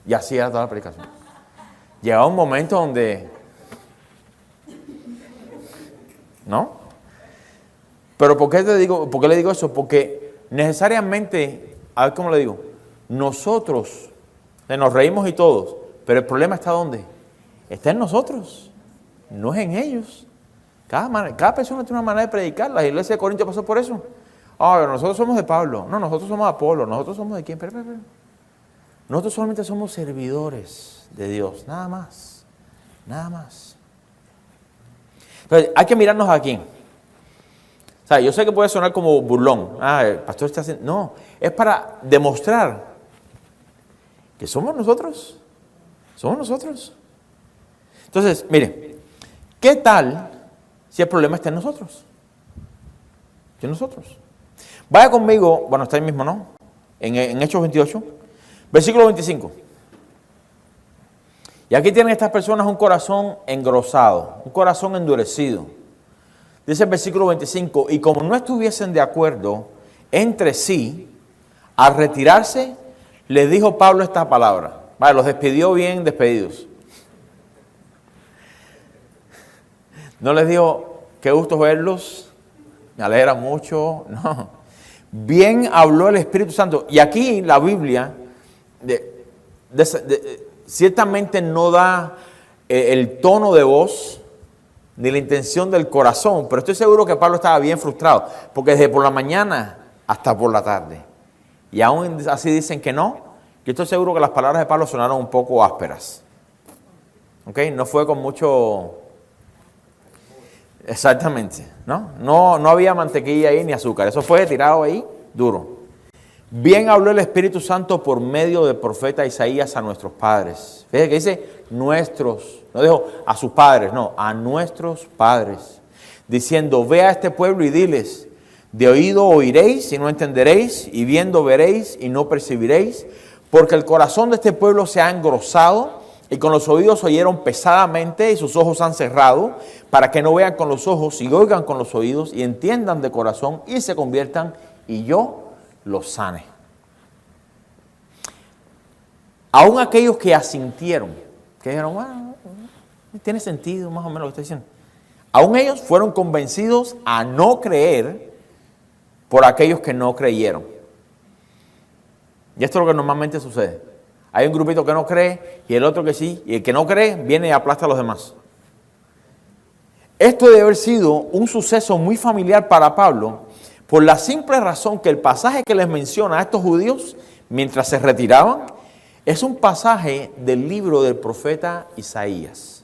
Speaker 1: y así era toda la predicación. Llegaba un momento donde, ¿no? Pero ¿por qué le digo eso? Porque necesariamente, a ver cómo le digo, nosotros nos reímos y todos, pero el problema está ¿dónde? Está en nosotros, no es en ellos. Cada persona tiene una manera de predicar. La iglesia de Corinto pasó por eso. Nosotros somos de Pablo. No, nosotros somos de Apolo. Nosotros somos de quién. Pero. Nosotros solamente somos servidores de Dios. Nada más. Nada más. Entonces, hay que mirarnos aquí. O sea, yo sé que puede sonar como burlón. El pastor está haciendo. No, es para demostrar que somos nosotros. Somos nosotros. Entonces, mire, ¿qué tal si el problema está en nosotros? En nosotros. Vaya conmigo, bueno, está ahí mismo, ¿no? En Hechos 28, versículo 25. Y aquí tienen estas personas un corazón engrosado, un corazón endurecido. Dice el versículo 25, y como no estuviesen de acuerdo entre sí, al retirarse, les dijo Pablo esta palabra. Vale, los despidió bien despedidos. No les dijo, qué gusto verlos, me alegra mucho, no. Bien habló el Espíritu Santo. Y aquí la Biblia ciertamente no da el tono de voz ni la intención del corazón, pero estoy seguro que Pablo estaba bien frustrado, porque desde por la mañana hasta por la tarde, y aún así dicen que no, yo estoy seguro que las palabras de Pablo sonaron un poco ásperas. ¿Ok? No fue con mucho... Exactamente, ¿no? No había mantequilla ahí ni azúcar, eso fue tirado ahí duro. Bien habló el Espíritu Santo por medio del profeta Isaías a nuestros padres. Fíjense que dice nuestros, no dijo a sus padres, no, a nuestros padres. Diciendo, ve a este pueblo y diles, de oído oiréis y no entenderéis, y viendo veréis y no percibiréis, porque el corazón de este pueblo se ha engrosado, y con los oídos oyeron pesadamente, y sus ojos han cerrado, para que no vean con los ojos, y oigan con los oídos, y entiendan de corazón, y se conviertan, y yo los sane. Aún aquellos que asintieron, que dijeron, bueno, tiene sentido más o menos lo que está diciendo. Aún ellos fueron convencidos a no creer por aquellos que no creyeron. Y esto es lo que normalmente sucede. Hay un grupito que no cree y el otro que sí, y el que no cree viene y aplasta a los demás. Esto debe haber sido un suceso muy familiar para Pablo, por la simple razón que el pasaje que les menciona a estos judíos mientras se retiraban es un pasaje del libro del profeta Isaías.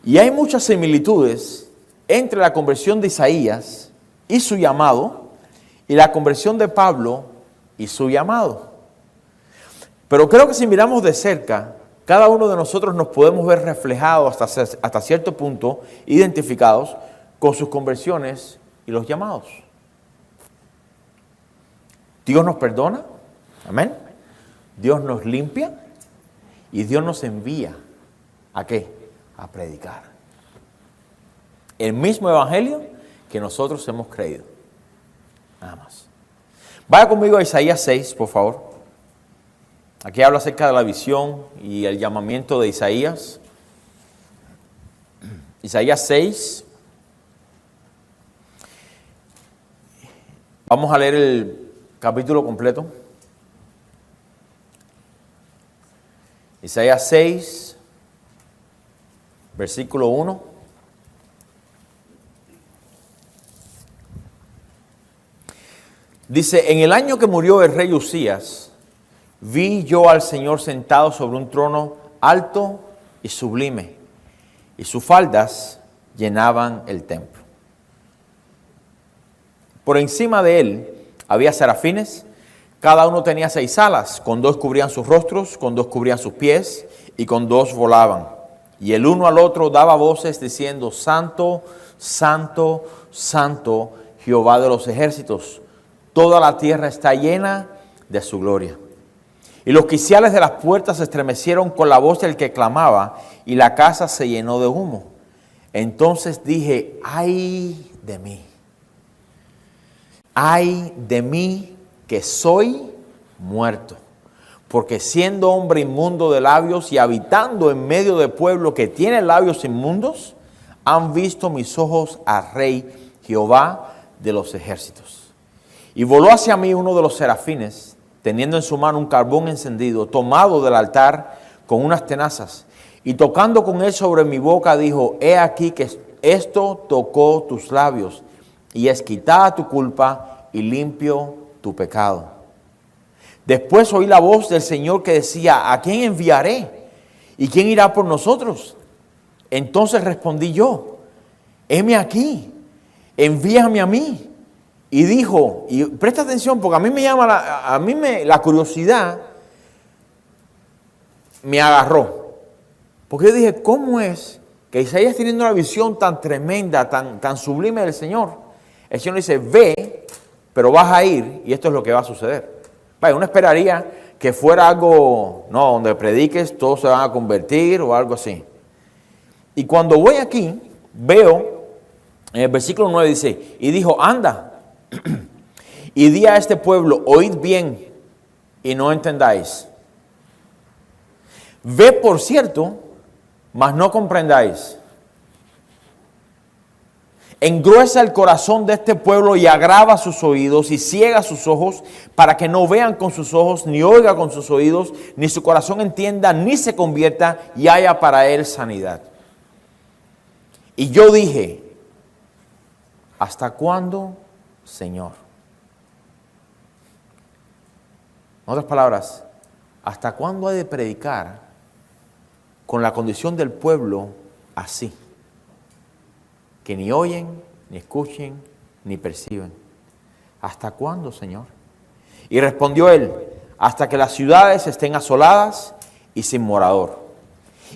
Speaker 1: Y hay muchas similitudes entre la conversión de Isaías y su llamado y la conversión de Pablo y su llamado. Pero creo que si miramos de cerca, cada uno de nosotros nos podemos ver reflejados hasta cierto punto, identificados con sus conversiones y los llamados. Dios nos perdona, amén. Dios nos limpia y Dios nos envía. ¿A qué? A predicar el mismo evangelio que nosotros hemos creído. Nada más. Vaya conmigo a Isaías 6, por favor. Aquí habla acerca de la visión y el llamamiento de Isaías. Isaías 6. Vamos a leer el capítulo completo. Isaías 6, versículo 1. Dice, en el año que murió el rey Usías, vi yo al Señor sentado sobre un trono alto y sublime, y sus faldas llenaban el templo. Por encima de él había serafines, cada uno tenía 6 alas, con 2 cubrían sus rostros, con 2 cubrían sus pies, y con 2 volaban. Y el uno al otro daba voces diciendo, Santo, Santo, Santo, Jehová de los ejércitos, toda la tierra está llena de su gloria. Y los quiciales de las puertas se estremecieron con la voz del que clamaba, y la casa se llenó de humo. Entonces dije, ¡ay de mí! ¡Ay de mí que soy muerto! Porque siendo hombre inmundo de labios y habitando en medio de pueblo que tiene labios inmundos, han visto mis ojos al Rey Jehová de los ejércitos. Y voló hacia mí uno de los serafines, teniendo en su mano un carbón encendido, tomado del altar con unas tenazas, y tocando con él sobre mi boca, dijo, he aquí que esto tocó tus labios, y es quitada tu culpa y limpio tu pecado. Después oí la voz del Señor que decía, ¿a quién enviaré? ¿Y quién irá por nosotros? Entonces respondí yo, heme aquí, envíame a mí. Y dijo, y presta atención porque a mí me llama, la curiosidad me agarró. Porque yo dije, ¿cómo es que Isaías teniendo una visión tan tremenda, tan sublime del Señor? El Señor dice, ve, pero vas a ir y esto es lo que va a suceder. Vaya, uno esperaría que fuera algo, no, donde prediques, todos se van a convertir o algo así. Y cuando voy aquí, veo, en el versículo 9 dice, y dijo, anda, y di a este pueblo, oíd bien y no entendáis. Ve por cierto, mas no comprendáis. Engruesa el corazón de este pueblo y agrava sus oídos y ciega sus ojos para que no vean con sus ojos, ni oiga con sus oídos, ni su corazón entienda, ni se convierta y haya para él sanidad. Y yo dije, ¿hasta cuándo, Señor? En otras palabras, ¿hasta cuándo he de predicar con la condición del pueblo así? Que ni oyen, ni escuchen, ni perciben. ¿Hasta cuándo, Señor? Y respondió él, hasta que las ciudades estén asoladas y sin morador,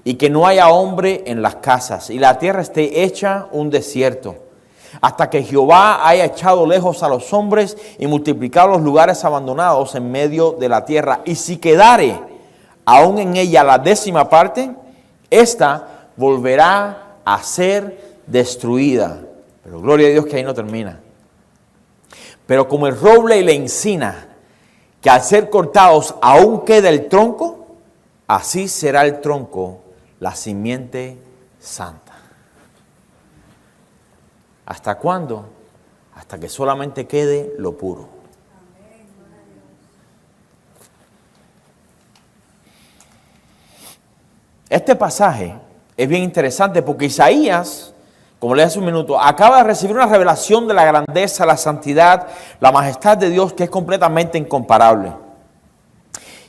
Speaker 1: y que no haya hombre en las casas, y la tierra esté hecha un desierto, hasta que Jehová haya echado lejos a los hombres y multiplicado los lugares abandonados en medio de la tierra. Y si quedare aún en ella la 10ª parte, ésta volverá a ser destruida. Pero gloria a Dios que ahí no termina. Pero como el roble y la encina, que al ser cortados aún queda el tronco, así será el tronco, la simiente santa. ¿Hasta cuándo? Hasta que solamente quede lo puro. Este pasaje es bien interesante porque Isaías, como leí hace un minuto, acaba de recibir una revelación de la grandeza, la santidad, la majestad de Dios que es completamente incomparable.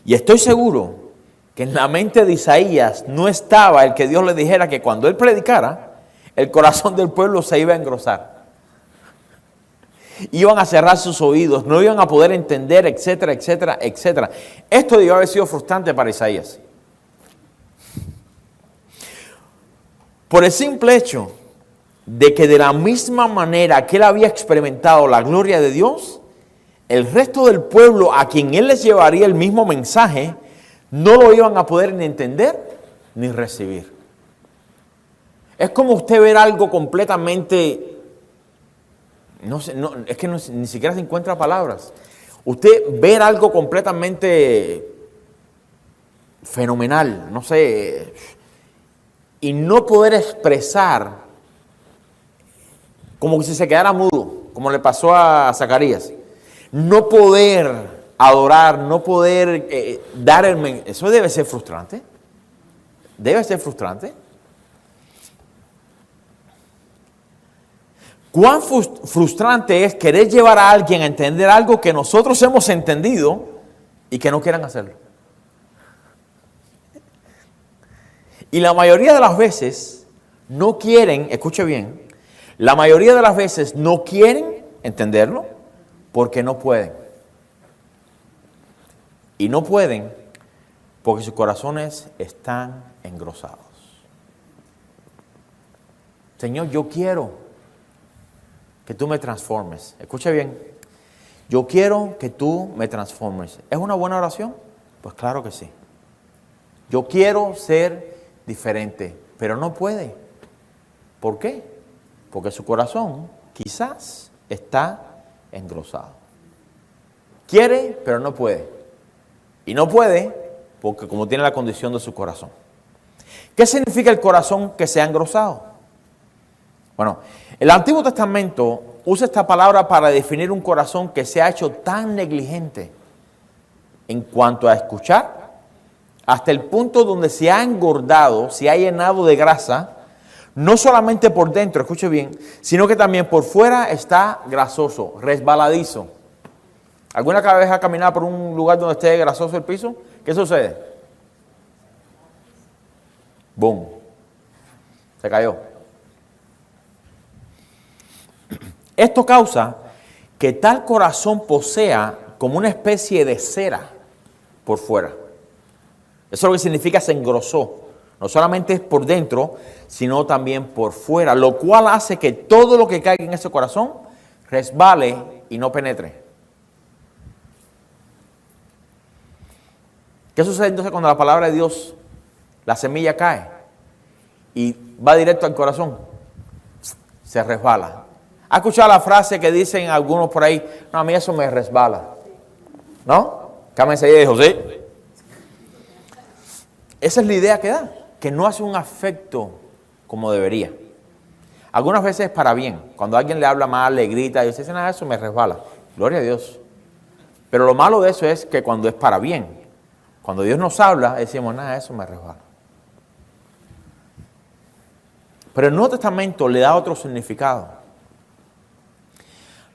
Speaker 1: Y estoy seguro que en la mente de Isaías no estaba el que Dios le dijera que cuando él predicara, el corazón del pueblo se iba a engrosar. Iban a cerrar sus oídos, no iban a poder entender, etcétera, etcétera, etcétera. Esto debió haber sido frustrante para Isaías. Por el simple hecho de que de la misma manera que él había experimentado la gloria de Dios, el resto del pueblo a quien él les llevaría el mismo mensaje, no lo iban a poder ni entender ni recibir. Es como usted ver algo completamente, no sé, es que ni siquiera se encuentra palabras. Usted ver algo completamente fenomenal, no sé, y no poder expresar, como si se quedara mudo, como le pasó a Zacarías. No poder adorar, no poder dar el mensaje. Eso debe ser frustrante. Debe ser frustrante. Cuán frustrante es querer llevar a alguien a entender algo que nosotros hemos entendido y que no quieran hacerlo. Y la mayoría de las veces no quieren, escuche bien, la mayoría de las veces no quieren entenderlo porque no pueden. Y no pueden porque sus corazones están engrosados. Señor, yo quiero que tú me transformes. Escuche bien. Yo quiero que tú me transformes. ¿Es una buena oración? Pues claro que sí. Yo quiero ser diferente, pero no puede. ¿Por qué? Porque su corazón quizás está engrosado. Quiere, pero no puede. Y no puede porque como tiene la condición de su corazón. ¿Qué significa el corazón que se ha engrosado? Bueno, el Antiguo Testamento usa esta palabra para definir un corazón que se ha hecho tan negligente en cuanto a escuchar, hasta el punto donde se ha engordado, se ha llenado de grasa, no solamente por dentro, escuche bien, sino que también por fuera está grasoso, resbaladizo. ¿Alguna vez ha caminado por un lugar donde esté grasoso el piso? ¿Qué sucede? ¡Bum! Se cayó. Esto causa que tal corazón posea como una especie de cera por fuera. Eso es lo que significa se engrosó. No solamente es por dentro, sino también por fuera, lo cual hace que todo lo que caiga en ese corazón resbale y no penetre. ¿Qué sucede entonces cuando la palabra de Dios, la semilla cae y va directo al corazón? Se resbala. ¿Ha escuchado la frase que dicen algunos por ahí? No, a mí eso me resbala. ¿No? Carmen Sevilla dijo, sí. Esa es la idea que da, que no hace un afecto como debería. Algunas veces es para bien. Cuando alguien le habla mal, le grita, y dice, nada, eso me resbala. Gloria a Dios. Pero lo malo de eso es que cuando es para bien, cuando Dios nos habla, decimos, nada, eso me resbala. Pero el Nuevo Testamento le da otro significado.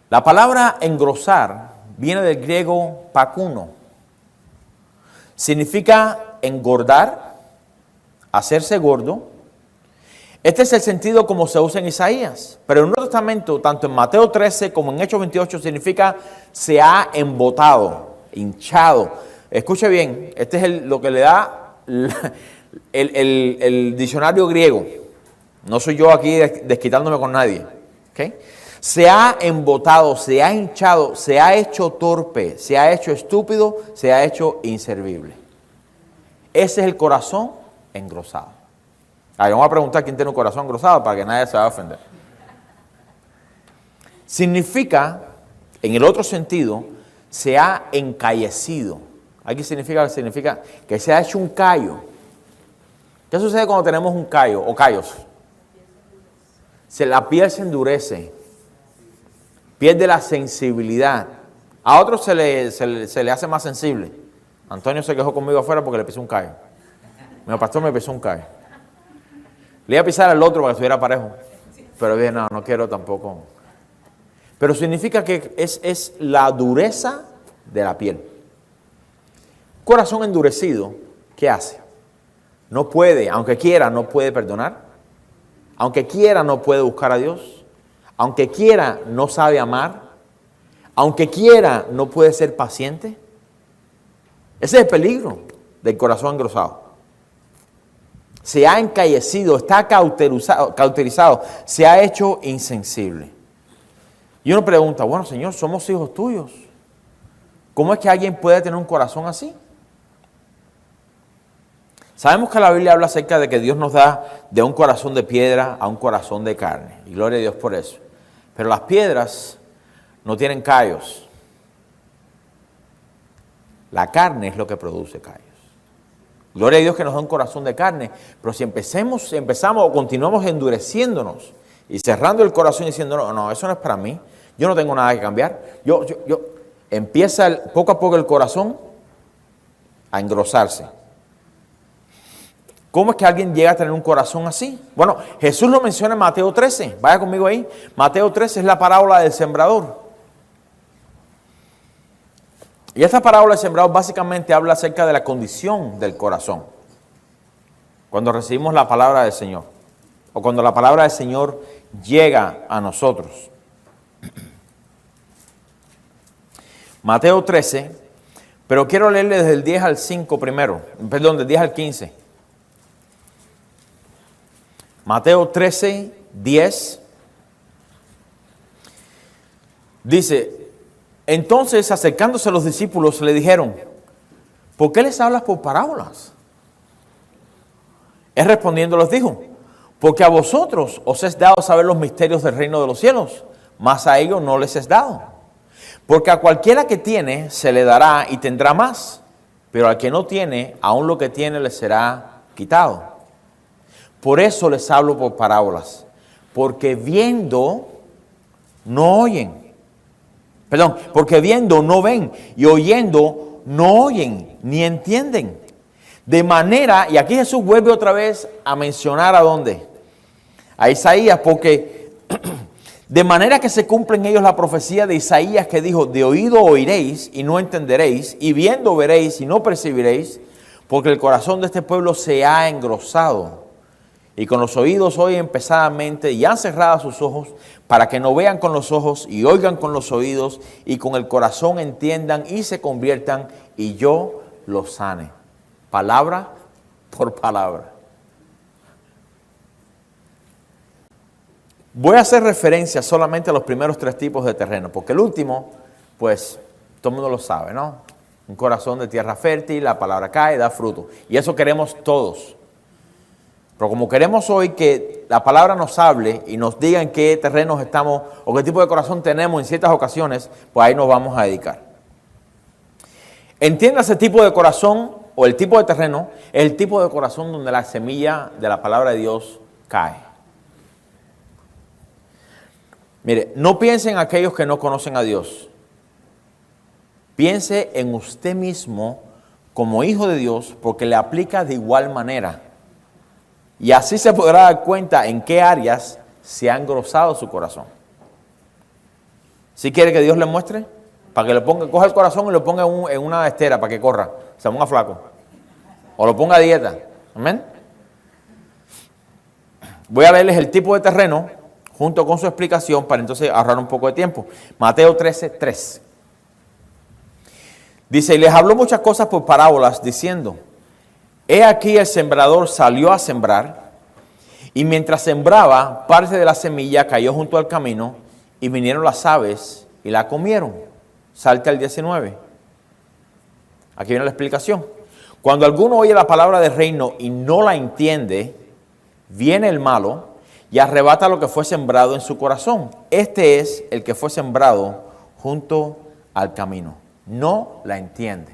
Speaker 1: La palabra engrosar viene del griego pakuno. Significa engordar, hacerse gordo. Este es el sentido como se usa en Isaías. Pero en el Nuevo Testamento, tanto en Mateo 13 como en Hechos 28, significa se ha embotado, hinchado. Escuche bien, este es lo que le da el diccionario griego. No soy yo aquí desquitándome con nadie. ¿Okay? Se ha embotado, se ha hinchado, se ha hecho torpe, se ha hecho estúpido, se ha hecho inservible. Ese es el corazón engrosado. Vamos a preguntar quién tiene un corazón engrosado para que nadie se vaya a ofender. Significa, en el otro sentido, se ha encallecido. Aquí significa que se ha hecho un callo. ¿Qué sucede cuando tenemos un callo o callos? La piel se endurece, pierde la sensibilidad. A otros se le hace más sensible. Antonio se quejó conmigo afuera porque le pisó un callo. Mi pastor me pisó un callo. Le iba a pisar al otro para que estuviera parejo. Pero dije, no quiero tampoco. Pero significa que es la dureza de la piel. Corazón endurecido, ¿qué hace? No puede, aunque quiera, no puede perdonar. Aunque quiera, no puede buscar a Dios. Aunque quiera, no sabe amar. Aunque quiera, no puede ser paciente. Ese es el peligro del corazón engrosado. Se ha encallecido, está cauterizado, se ha hecho insensible. Y uno pregunta, bueno, Señor, somos hijos tuyos. ¿Cómo es que alguien puede tener un corazón así? Sabemos que la Biblia habla acerca de que Dios nos da de un corazón de piedra a un corazón de carne. Y gloria a Dios por eso. Pero las piedras no tienen callos. La carne es lo que produce callos. Gloria a Dios que nos da un corazón de carne, pero si empezamos o continuamos endureciéndonos y cerrando el corazón y diciendo, no, eso no es para mí, yo no tengo nada que cambiar, empieza poco a poco el corazón a engrosarse. ¿Cómo es que alguien llega a tener un corazón así? Bueno, Jesús lo menciona en Mateo 13, vaya conmigo ahí, Mateo 13 es la parábola del sembrador. Y esta parábola del sembrador básicamente habla acerca de la condición del corazón. Cuando recibimos la palabra del Señor. O cuando la palabra del Señor llega a nosotros. Mateo 13. Pero quiero leerle desde el 10 al 5 primero. Perdón, del 10 al 15. Mateo 13, 10. Dice... Entonces, acercándose a los discípulos, le dijeron, ¿por qué les hablas por parábolas? Él respondiendo les dijo, porque a vosotros os es dado saber los misterios del reino de los cielos, mas a ellos no les es dado. Porque a cualquiera que tiene, se le dará y tendrá más, pero al que no tiene, aún lo que tiene le será quitado. Por eso les hablo por parábolas, porque viendo, no oyen. Perdón, porque viendo no ven y oyendo no oyen ni entienden. De manera, y aquí Jesús vuelve otra vez a mencionar a dónde, a Isaías, porque de manera que se cumple en ellos la profecía de Isaías que dijo, de oído oiréis y no entenderéis, y viendo veréis y no percibiréis, porque el corazón de este pueblo se ha engrosado. Y con los oídos oyen pesadamente y han cerrado sus ojos para que no vean con los ojos y oigan con los oídos y con el corazón entiendan y se conviertan y yo los sane. Palabra por palabra. Voy a hacer referencia solamente a los primeros 3 tipos de terreno, porque el último, pues, todo el mundo lo sabe, ¿no? Un corazón de tierra fértil, la palabra cae, da fruto. Y eso queremos todos. Pero como queremos hoy que la palabra nos hable y nos diga en qué terrenos estamos o qué tipo de corazón tenemos en ciertas ocasiones, pues ahí nos vamos a dedicar. Entienda ese tipo de corazón o el tipo de terreno, es el tipo de corazón donde la semilla de la palabra de Dios cae. Mire, no piense en aquellos que no conocen a Dios. Piense en usted mismo como hijo de Dios, porque le aplica de igual manera. Y así se podrá dar cuenta en qué áreas se ha engrosado su corazón. ¿Sí quiere que Dios le muestre? Para que le ponga, coja el corazón y lo ponga en una estera para que corra, se ponga flaco. O lo ponga a dieta. Amén. Voy a leerles el tipo de terreno junto con su explicación para entonces ahorrar un poco de tiempo. Mateo 13:3. Dice, y les habló muchas cosas por parábolas, diciendo, he aquí el sembrador salió a sembrar, y mientras sembraba, parte de la semilla cayó junto al camino, y vinieron las aves y la comieron. Salte al 19. Aquí viene la explicación. Cuando alguno oye la palabra del reino y no la entiende, viene el malo y arrebata lo que fue sembrado en su corazón. Este es el que fue sembrado junto al camino. No la entiende.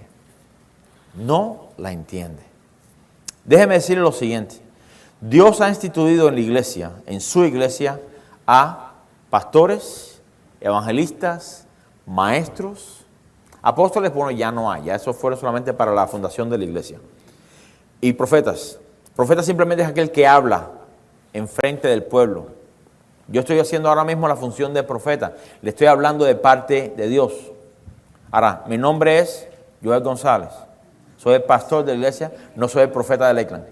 Speaker 1: No la entiende. Déjeme decirle lo siguiente. Dios ha instituido en la iglesia, en su iglesia, a pastores, evangelistas, maestros, apóstoles, bueno, ya no hay, ya eso fue solamente para la fundación de la iglesia. Y profetas. Profeta simplemente es aquel que habla en frente del pueblo. Yo estoy haciendo ahora mismo la función de profeta. Le estoy hablando de parte de Dios. Ahora, mi nombre es Joel González. Soy el pastor de la iglesia, no soy el profeta de Lakeland.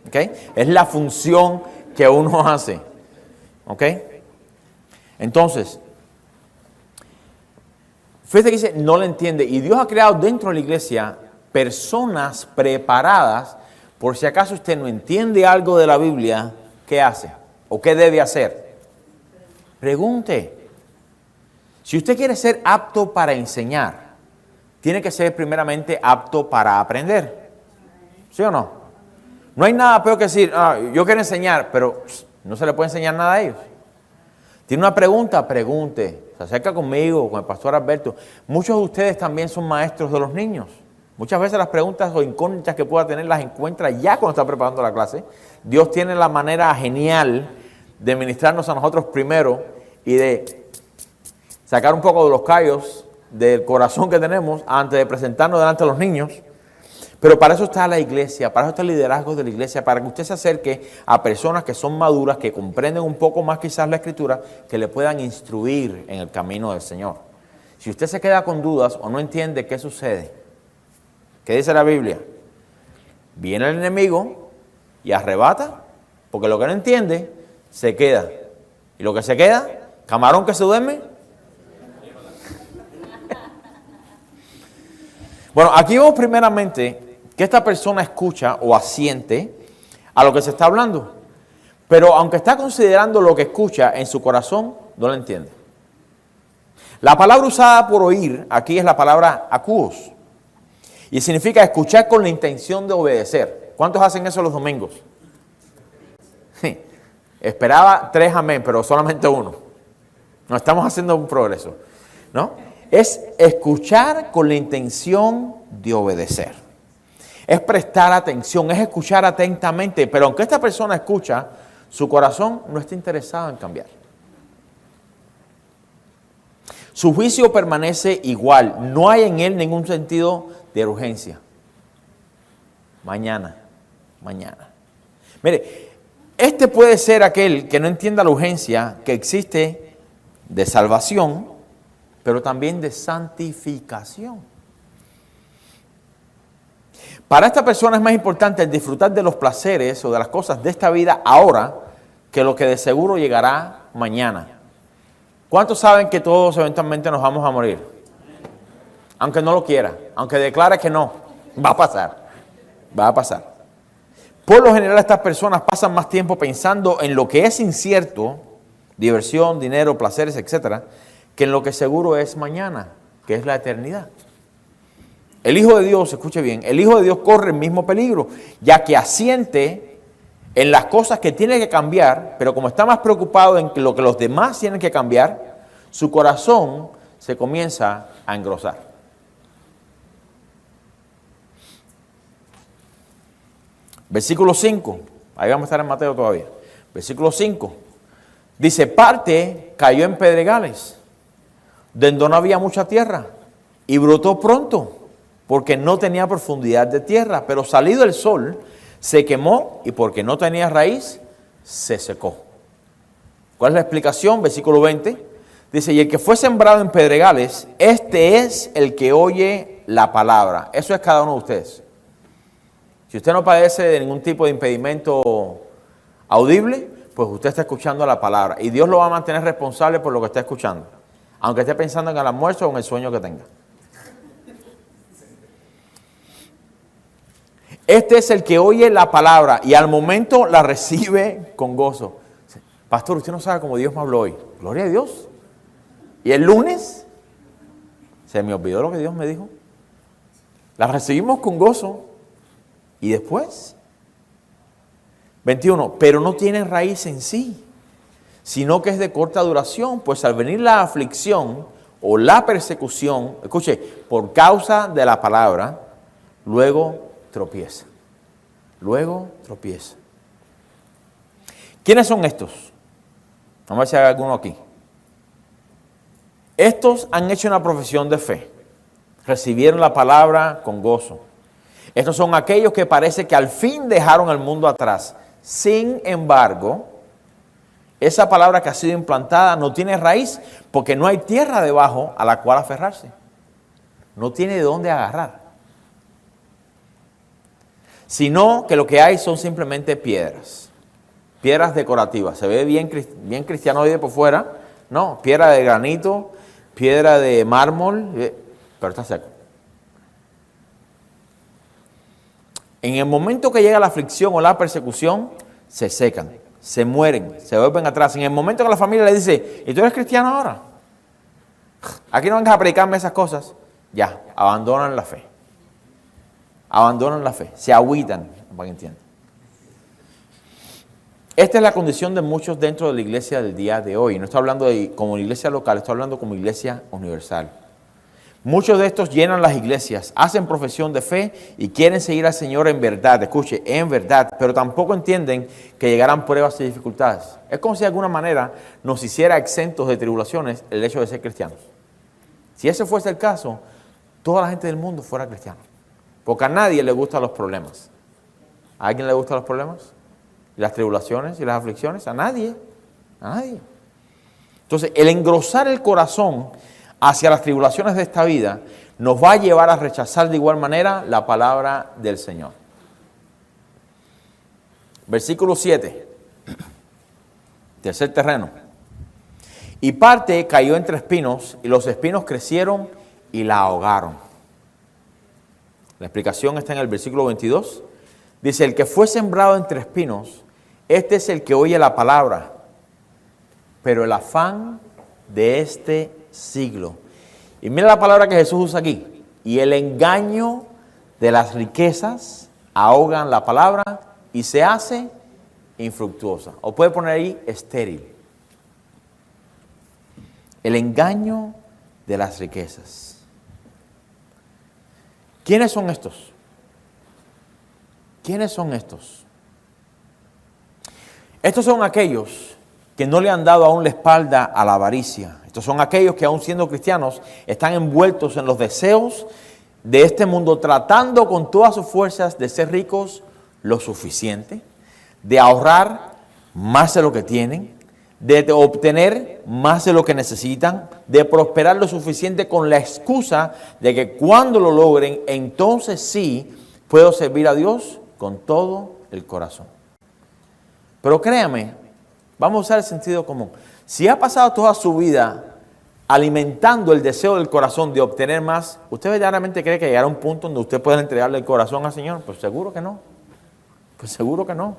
Speaker 1: ¿Ok? Es la función que uno hace. ¿Ok? Entonces, fíjate que dice, no lo entiende. Y Dios ha creado dentro de la iglesia personas preparadas, por si acaso usted no entiende algo de la Biblia, ¿qué hace? ¿O qué debe hacer? Pregunte. Si usted quiere ser apto para enseñar, tiene que ser primeramente apto para aprender. ¿Sí o no? No hay nada peor que decir, yo quiero enseñar, pero no se le puede enseñar nada a ellos. Tiene una pregunta, pregunte. Se acerca conmigo, con el pastor Alberto. Muchos de ustedes también son maestros de los niños. Muchas veces las preguntas o incógnitas que pueda tener las encuentra ya cuando está preparando la clase. Dios tiene la manera genial de ministrarnos a nosotros primero y de sacar un poco de los callos del corazón que tenemos antes de presentarnos delante de los niños. Pero para eso está la iglesia, para eso está el liderazgo de la iglesia, para que usted se acerque a personas que son maduras, que comprenden un poco más quizás la Escritura, que le puedan instruir en el camino del Señor. Si usted se queda con dudas o no entiende qué sucede, ¿qué dice la Biblia? Viene el enemigo y arrebata, porque lo que no entiende se queda. Y lo que se queda, camarón que se duerme. Bueno, aquí vemos primeramente que esta persona escucha o asiente a lo que se está hablando. Pero aunque está considerando lo que escucha en su corazón, no lo entiende. La palabra usada por oír aquí es la palabra akouos. Y significa escuchar con la intención de obedecer. ¿Cuántos hacen eso los domingos? Sí. Esperaba 3 amén, pero solamente 1. No estamos haciendo un progreso, ¿no? Es escuchar con la intención de obedecer. Es prestar atención, es escuchar atentamente. Pero aunque esta persona escucha, su corazón no está interesado en cambiar. Su juicio permanece igual. No hay en él ningún sentido de urgencia. Mañana. Mire, este puede ser aquel que no entienda la urgencia que existe de salvación, pero también de santificación. Para esta persona es más importante el disfrutar de los placeres o de las cosas de esta vida ahora que lo que de seguro llegará mañana. ¿Cuántos saben que todos eventualmente nos vamos a morir? Aunque no lo quiera, aunque declare que no, va a pasar. Va a pasar. Por lo general estas personas pasan más tiempo pensando en lo que es incierto, diversión, dinero, placeres, etcétera, que en lo que seguro es mañana, que es la eternidad. El Hijo de Dios, escuche bien, el Hijo de Dios corre el mismo peligro, ya que asiente en las cosas que tiene que cambiar, pero como está más preocupado en lo que los demás tienen que cambiar, su corazón se comienza a engrosar. Versículo 5, ahí vamos a estar en Mateo todavía. Versículo 5, dice, parte cayó en pedregales, donde no había mucha tierra, y brotó pronto, porque no tenía profundidad de tierra, pero salido el sol, se quemó, y porque no tenía raíz, se secó. ¿Cuál es la explicación? Versículo 20. Dice, y el que fue sembrado en pedregales, este es el que oye la palabra. Eso es cada uno de ustedes. Si usted no padece de ningún tipo de impedimento audible, pues usted está escuchando la palabra. Y Dios lo va a mantener responsable por lo que está escuchando. Aunque esté pensando en el almuerzo o en el sueño que tenga. Este es el que oye la palabra y al momento la recibe con gozo. Pastor, usted no sabe cómo Dios me habló hoy. Gloria a Dios. Y el lunes se me olvidó lo que Dios me dijo. La recibimos con gozo. Y después, 21, pero no tiene raíz en sí, sino que es de corta duración, pues al venir la aflicción o la persecución, escuche, por causa de la palabra, luego tropieza. Luego tropieza. ¿Quiénes son estos? Vamos a ver si hay alguno aquí. Estos han hecho una profesión de fe. Recibieron la palabra con gozo. Estos son aquellos que parece que al fin dejaron el mundo atrás. Sin embargo, esa palabra que ha sido implantada no tiene raíz porque no hay tierra debajo a la cual aferrarse. No tiene de dónde agarrar. Sino que lo que hay son simplemente piedras. Piedras decorativas. Se ve bien cristiano hoy de por fuera. No, piedra de granito, piedra de mármol, pero está seco. En el momento que llega la aflicción o la persecución, se secan, se mueren, se vuelven atrás. En el momento que la familia le dice, ¿y tú eres cristiano ahora? Aquí no vengas a predicarme esas cosas. Ya, abandonan la fe. Abandonan la fe, se agüitan, para que entiendan. Esta es la condición de muchos dentro de la iglesia del día de hoy. No estoy hablando como iglesia local, estoy hablando como iglesia universal. Muchos de estos llenan las iglesias, hacen profesión de fe y quieren seguir al Señor en verdad, escuche, en verdad, pero tampoco entienden que llegarán pruebas y dificultades. Es como si de alguna manera nos hiciera exentos de tribulaciones el hecho de ser cristianos. Si ese fuese el caso, toda la gente del mundo fuera cristiana. Porque a nadie le gustan los problemas. ¿A alguien le gustan los problemas? ¿Y las tribulaciones y las aflicciones? A nadie. A nadie. Entonces, el engrosar el corazón hacia las tribulaciones de esta vida nos va a llevar a rechazar de igual manera la palabra del Señor. Versículo 7. Tercer terreno. Y parte cayó entre espinos, y los espinos crecieron y la ahogaron. La explicación está en el versículo 22. Dice, el que fue sembrado entre espinos, este es el que oye la palabra, pero el afán de este siglo. Y mira la palabra que Jesús usa aquí. Y el engaño de las riquezas ahogan la palabra y se hace infructuosa. O puede poner ahí estéril. El engaño de las riquezas. ¿Quiénes son estos? ¿Quiénes son estos? Estos son aquellos que no le han dado aún la espalda a la avaricia. Estos son aquellos que aún siendo cristianos están envueltos en los deseos de este mundo, tratando con todas sus fuerzas de ser ricos lo suficiente, de ahorrar más de lo que tienen, de obtener más de lo que necesitan, de prosperar lo suficiente con la excusa de que cuando lo logren, entonces sí puedo servir a Dios con todo el corazón. Pero créame, vamos a usar el sentido común. Si ha pasado toda su vida alimentando el deseo del corazón de obtener más, ¿usted verdaderamente cree que llegará a un punto donde usted pueda entregarle el corazón al Señor? Pues seguro que no. Pues seguro que no.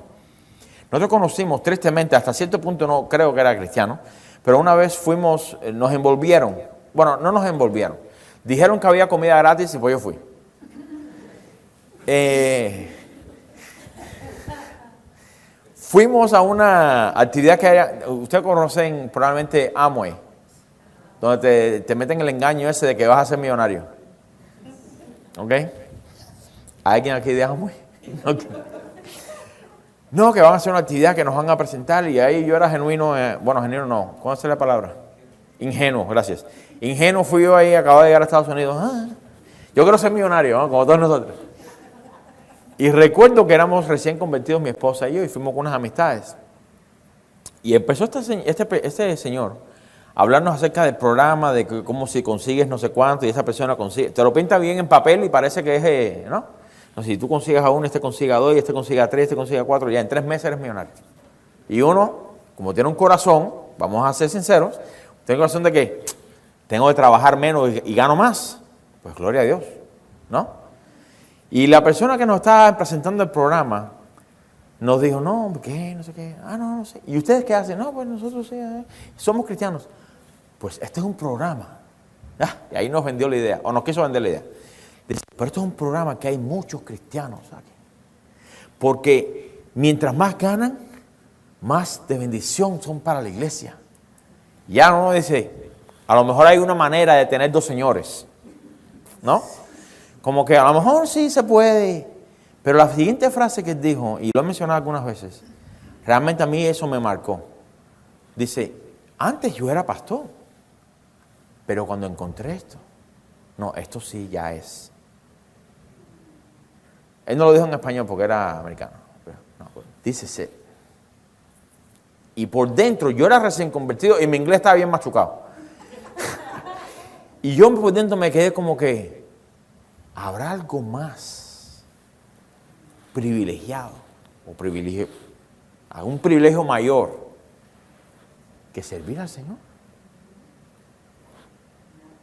Speaker 1: Nosotros conocimos, tristemente, hasta cierto punto no creo que era cristiano, pero una vez fuimos, nos envolvieron. Bueno, no nos envolvieron. Dijeron que había comida gratis y pues yo fui. Fuimos a una actividad que hay, ustedes conocen probablemente Amway, donde te meten el engaño ese de que vas a ser millonario. ¿Ok? ¿Hay alguien aquí de Amway? Okay. No, que van a hacer una actividad que nos van a presentar y ahí yo era genuino, bueno, genuino no, ¿cómo es la palabra? Ingenuo, gracias. Ingenuo fui yo ahí, acabo de llegar a Estados Unidos. Yo quiero ser millonario, ¿no? Como todos nosotros. Y recuerdo que éramos recién convertidos, mi esposa y yo, y fuimos con unas amistades. Y empezó este señor a hablarnos acerca del programa, de que cómo si consigues no sé cuánto y esa persona consigue. Te lo pinta bien en papel y parece que es, ¿no? No, si tú consigues a uno, este consiga a dos, este consiga a tres, este consiga a cuatro, ya en 3 meses eres millonario. Y uno, como tiene un corazón, vamos a ser sinceros, tiene corazón de que tengo que trabajar menos y gano más. Pues gloria a Dios, ¿no? Y la persona que nos estaba presentando el programa nos dijo, no, ¿qué? No sé qué. No sé. ¿Y ustedes qué hacen? No, pues nosotros sí, somos cristianos. Pues este es un programa. Y ahí nos vendió la idea, o nos quiso vender la idea. Dice, pero esto es un programa que hay muchos cristianos aquí. Porque mientras más ganan, más de bendición son para la iglesia. Ya no dice, a lo mejor hay una manera de tener 2 señores, ¿no? Como que a lo mejor sí se puede. Pero la siguiente frase que él dijo, y lo he mencionado algunas veces, realmente a mí eso me marcó. Dice, antes yo era pastor, pero cuando encontré esto, no, esto sí ya es. Él no lo dijo en español porque era americano. Dice, y por dentro, yo era recién convertido y mi inglés estaba bien machucado. Y yo por dentro me quedé como que, ¿habrá algo más privilegiado o algún privilegio mayor que servir al Señor?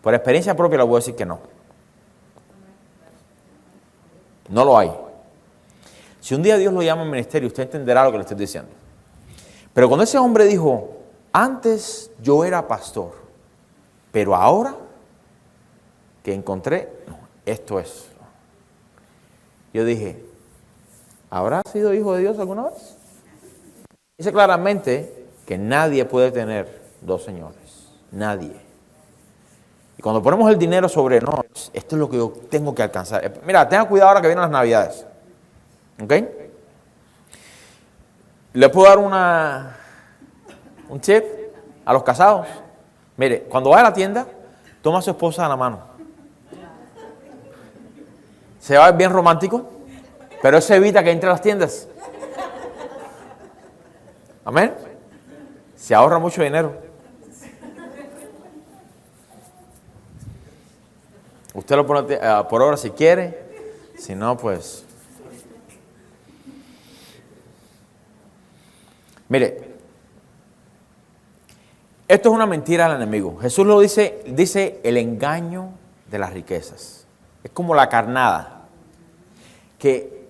Speaker 1: Por experiencia propia le voy a decir que no. No lo hay. Si un día Dios lo llama al ministerio, usted entenderá lo que le estoy diciendo. Pero cuando ese hombre dijo, antes yo era pastor, pero ahora que encontré, no, esto es. Yo dije, ¿habrá sido hijo de Dios alguna vez? Dice claramente que nadie puede tener 2 señores. Nadie. Y cuando ponemos el dinero sobre, no, esto es lo que yo tengo que alcanzar. Mira, tenga cuidado ahora que vienen las Navidades. ¿Ok? ¿Le puedo dar un tip a los casados? Mire, cuando vaya a la tienda, toma a su esposa de la mano. Se va a ver bien romántico, pero eso evita que entre a las tiendas. Amén. Se ahorra mucho dinero. Usted lo pone por hora si quiere, si no, pues. Mire, esto es una mentira del enemigo. Jesús lo dice el engaño de las riquezas. Es como la carnada.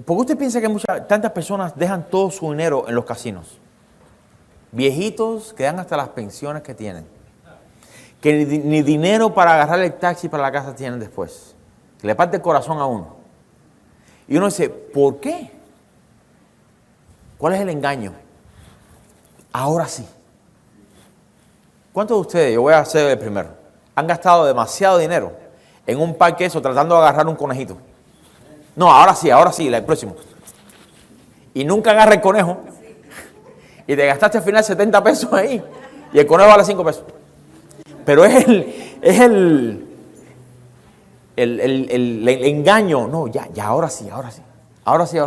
Speaker 1: ¿Por qué usted piensa que tantas personas dejan todo su dinero en los casinos? Viejitos que dan hasta las pensiones que tienen. Que ni dinero para agarrar el taxi para la casa tienen después. Que le parte el corazón a uno. Y uno dice, ¿por qué? ¿Cuál es el engaño? Ahora sí. ¿Cuántos de ustedes, yo voy a ser el primero, han gastado demasiado dinero en un parque eso tratando de agarrar un conejito? No, ahora sí, el próximo. Y nunca agarra el conejo. Y te gastaste al final 70 pesos ahí. Y el conejo vale 5 pesos. Pero es el engaño. No, ya, ahora sí. Ahora sí.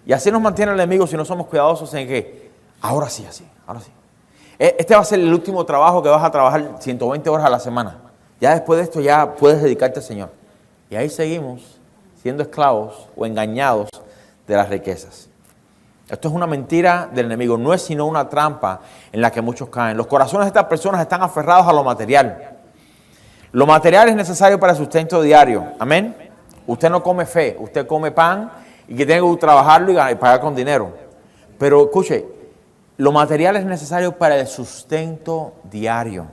Speaker 1: Y así nos mantiene el enemigo si no somos cuidadosos en que, ahora sí. Este va a ser el último trabajo que vas a trabajar 120 horas a la semana. Ya después de esto ya puedes dedicarte al Señor. Y ahí seguimos siendo esclavos o engañados de las riquezas. Esto es una mentira del enemigo, no es sino una trampa en la que muchos caen. Los corazones de estas personas están aferrados a lo material. Lo material es necesario para el sustento diario. Amén. Usted no come fe, usted come pan y que tiene que trabajarlo y pagar con dinero. Pero escuche, lo material es necesario para el sustento diario.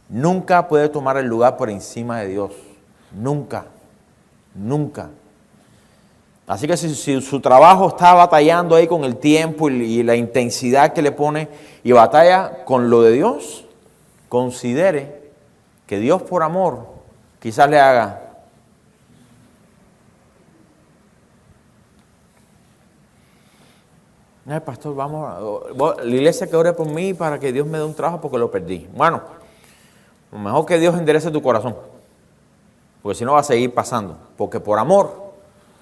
Speaker 1: Nunca puede tomar el lugar por encima de Dios. Nunca. Así que si su trabajo está batallando ahí con el tiempo y la intensidad que le pone y batalla con lo de Dios, considere que Dios por amor quizás le haga. Ay, pastor, la iglesia que ore por mí para que Dios me dé un trabajo porque lo perdí. Bueno, lo mejor que Dios enderece tu corazón, porque si no va a seguir pasando, porque por amor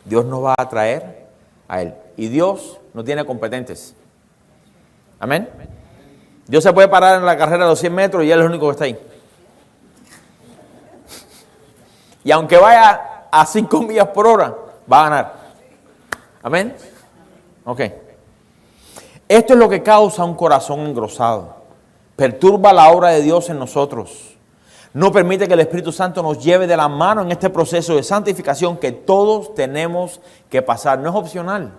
Speaker 1: Dios nos va a traer a Él. Y Dios no tiene competentes. Amén. Dios se puede parar en la carrera de los 100 metros y Él es el único que está ahí. Y aunque vaya a 5 millas por hora, va a ganar. Amén. Ok. Esto es lo que causa un corazón engrosado. Perturba la obra de Dios en nosotros. No permite que el Espíritu Santo nos lleve de la mano en este proceso de santificación que todos tenemos que pasar. No es opcional.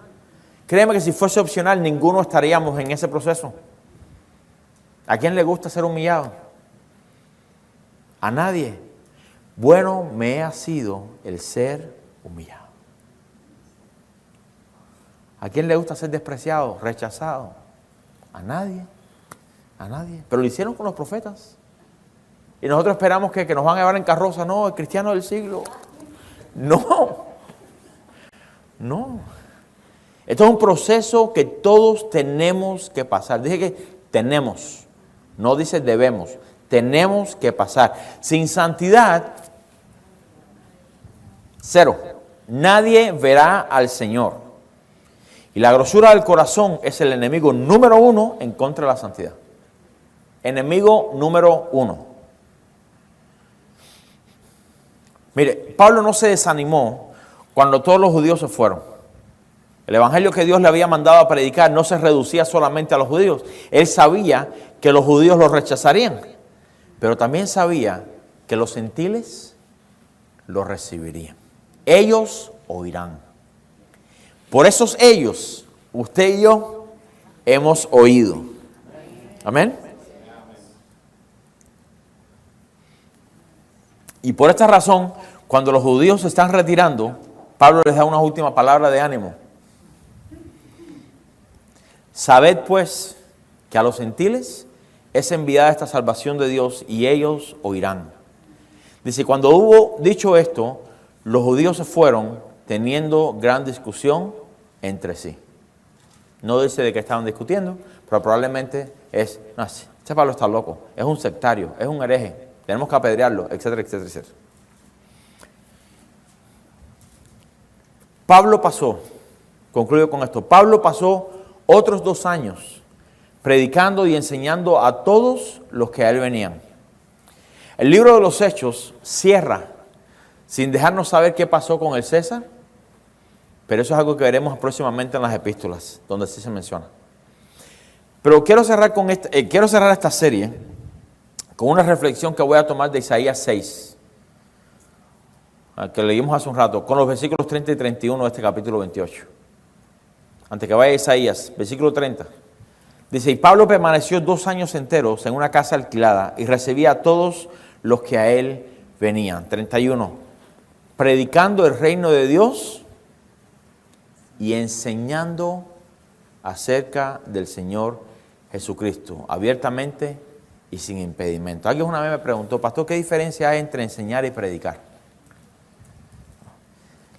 Speaker 1: Créeme que si fuese opcional, ninguno estaríamos en ese proceso. ¿A quién le gusta ser humillado? A nadie. Bueno me ha sido el ser humillado. ¿A quién le gusta ser despreciado, rechazado? A nadie. A nadie. Pero lo hicieron con los profetas. Y nosotros esperamos que nos van a llevar en carroza. No, el cristiano del siglo. No. No. Esto es un proceso que todos tenemos que pasar. Dije que tenemos. No dice debemos. Tenemos que pasar. Sin santidad, cero. Nadie verá al Señor. Y la grosura del corazón es el enemigo número 1 en contra de la santidad. Enemigo número 1. Mire, Pablo no se desanimó cuando todos los judíos se fueron. El evangelio que Dios le había mandado a predicar no se reducía solamente a los judíos. Él sabía que los judíos lo rechazarían, pero también sabía que los gentiles lo recibirían. Ellos oirán. Por esos ellos, usted y yo hemos oído. Amén. Y por esta razón, cuando los judíos se están retirando, Pablo les da una última palabra de ánimo. Sabed pues que a los gentiles es enviada esta salvación de Dios y ellos oirán. Dice, cuando hubo dicho esto, los judíos se fueron teniendo gran discusión entre sí. No dice de qué estaban discutiendo, pero probablemente es, no, este Pablo está loco, es un sectario, es un hereje, tenemos que apedrearlo, etcétera, etcétera, etcétera. Pablo pasó, concluyo con esto, Pablo pasó otros 2 años predicando y enseñando a todos los que a él venían. El libro de los Hechos cierra sin dejarnos saber qué pasó con el César, pero eso es algo que veremos próximamente en las epístolas, donde sí se menciona. Pero quiero cerrar esta serie con una reflexión que voy a tomar de Isaías 6, que leímos hace un rato, con los versículos 30 y 31 de este capítulo 28. Antes que vaya a Isaías, versículo 30. Dice, y Pablo permaneció 2 años enteros en una casa alquilada y recibía a todos los que a él venían. 31. Predicando el reino de Dios y enseñando acerca del Señor Jesucristo, abiertamente y sin impedimento. Alguien una vez me preguntó, pastor, ¿qué diferencia hay entre enseñar y predicar?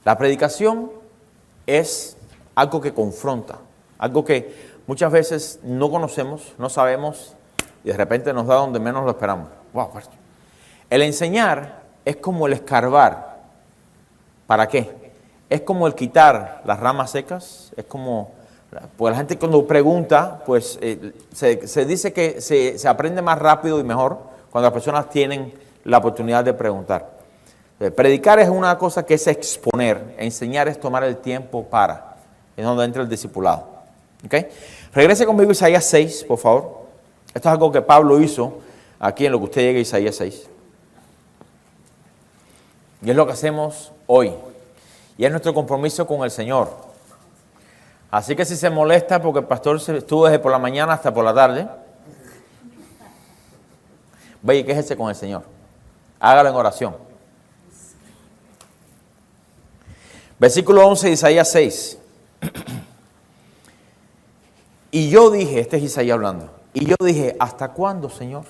Speaker 1: La predicación es algo que confronta, algo que muchas veces no conocemos, no sabemos y de repente nos da donde menos lo esperamos. Wow. El enseñar es como el escarbar. ¿Para qué? Es como el quitar las ramas secas, es como, pues la gente cuando pregunta, pues se dice que se aprende más rápido y mejor cuando las personas tienen la oportunidad de preguntar. Predicar es una cosa que es exponer, enseñar es tomar el tiempo para, es donde entra el discipulado. ¿Okay? Regrese conmigo a Isaías 6, por favor. Esto es algo que Pablo hizo aquí en lo que usted llegue a Isaías 6. Y es lo que hacemos hoy. Y es nuestro compromiso con el Señor. Así que si se molesta porque el pastor estuvo desde por la mañana hasta por la tarde, vaya y quéjese con el Señor. Hágalo en oración. Versículo 11 de Isaías 6. Y yo dije, este es Isaías hablando, y yo dije, ¿hasta cuándo, Señor?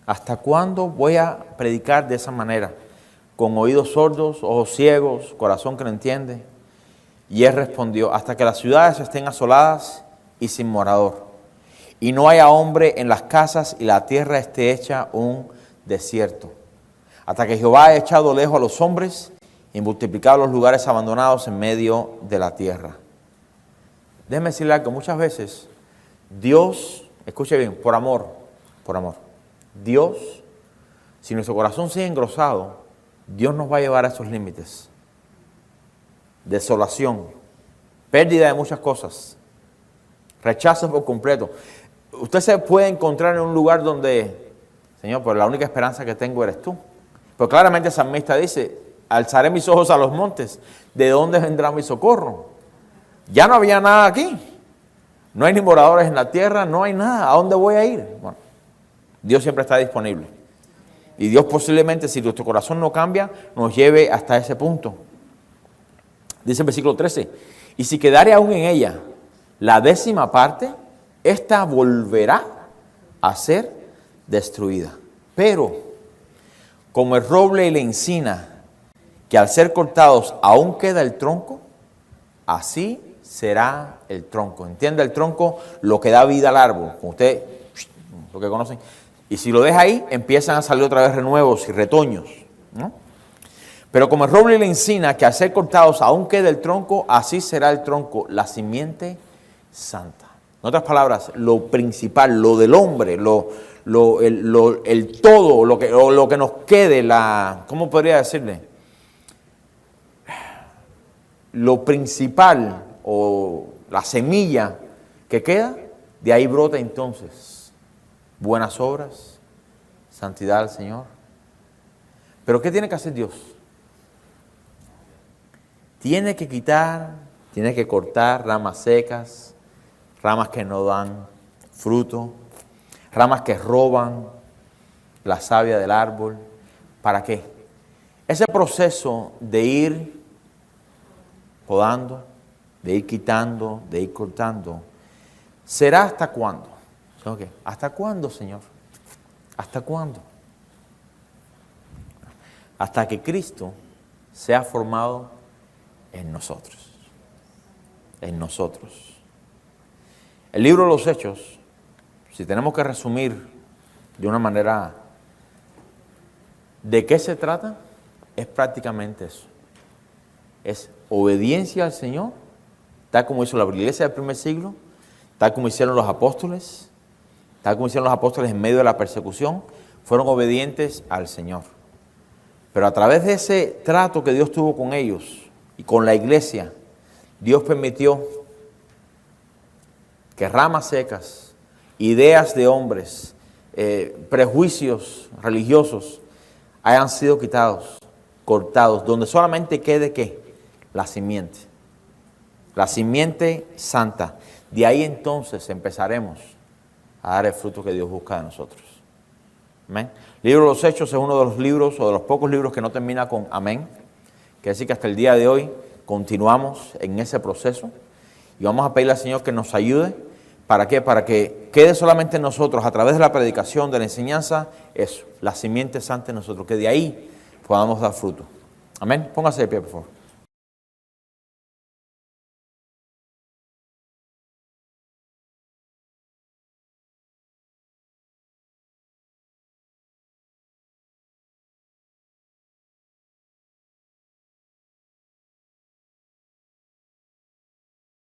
Speaker 1: ¿Hasta cuándo voy a predicar de esa manera? Con oídos sordos, ojos ciegos, corazón que no entiende. Y él respondió, hasta que las ciudades estén asoladas y sin morador, y no haya hombre en las casas y la tierra esté hecha un desierto, hasta que Jehová haya echado lejos a los hombres y multiplicado los lugares abandonados en medio de la tierra. Déjeme decirle que muchas veces Dios, escuche bien, por amor, Dios, si nuestro corazón sigue engrosado, Dios nos va a llevar a esos límites. Desolación, pérdida de muchas cosas, rechazo por completo. Usted se puede encontrar en un lugar donde, Señor, pues la única esperanza que tengo eres tú. Pero claramente el salmista dice, alzaré mis ojos a los montes, ¿de dónde vendrá mi socorro? Ya no había nada aquí, no hay ni moradores en la tierra, no hay nada, ¿a dónde voy a ir? Bueno, Dios siempre está disponible. Y Dios posiblemente, si nuestro corazón no cambia, nos lleve hasta ese punto. Dice el versículo 13, y si quedare aún en ella la 10ª parte, ésta volverá a ser destruida. Pero, como el roble y la encina, que al ser cortados aún queda el tronco, así será el tronco. ¿Entiende? El tronco, lo que da vida al árbol, como ustedes, lo que conocen. Y si lo deja ahí, empiezan a salir otra vez renuevos y retoños, ¿no? Pero como el roble y la encina, que al ser cortados aún queda el tronco, así será el tronco, la simiente santa. En otras palabras, lo principal, lo del hombre, el todo, lo que nos quede, ¿cómo podría decirle? Lo principal o la semilla que queda, de ahí brota entonces buenas obras, santidad al Señor. Pero ¿qué tiene que hacer Dios? Tiene que quitar, tiene que cortar ramas secas, ramas que no dan fruto, ramas que roban la savia del árbol. ¿Para qué? Ese proceso de ir podando, de ir quitando, de ir cortando, ¿será hasta cuándo? Okay. ¿Hasta cuándo, Señor? ¿Hasta cuándo? Hasta que Cristo sea formado en nosotros. En nosotros. El libro de los Hechos, si tenemos que resumir de una manera, ¿de qué se trata? Es prácticamente eso. Es obediencia al Señor, tal como hizo la iglesia del primer siglo, tal como hicieron los apóstoles, tal como hicieron los apóstoles en medio de la persecución, fueron obedientes al Señor. Pero a través de ese trato que Dios tuvo con ellos y con la iglesia, Dios permitió que ramas secas, ideas de hombres, prejuicios religiosos hayan sido quitados, cortados, donde solamente quede ¿qué? La simiente santa. De ahí entonces empezaremos a dar el fruto que Dios busca de nosotros. Amén. El libro de los Hechos es uno de los libros o de los pocos libros que no termina con amén. Quiere decir que hasta el día de hoy continuamos en ese proceso y vamos a pedirle al Señor que nos ayude. ¿Para qué? Para que quede solamente en nosotros, a través de la predicación, de la enseñanza, eso, la simiente santa en nosotros, que de ahí podamos dar fruto. Amén. Póngase de pie, por favor.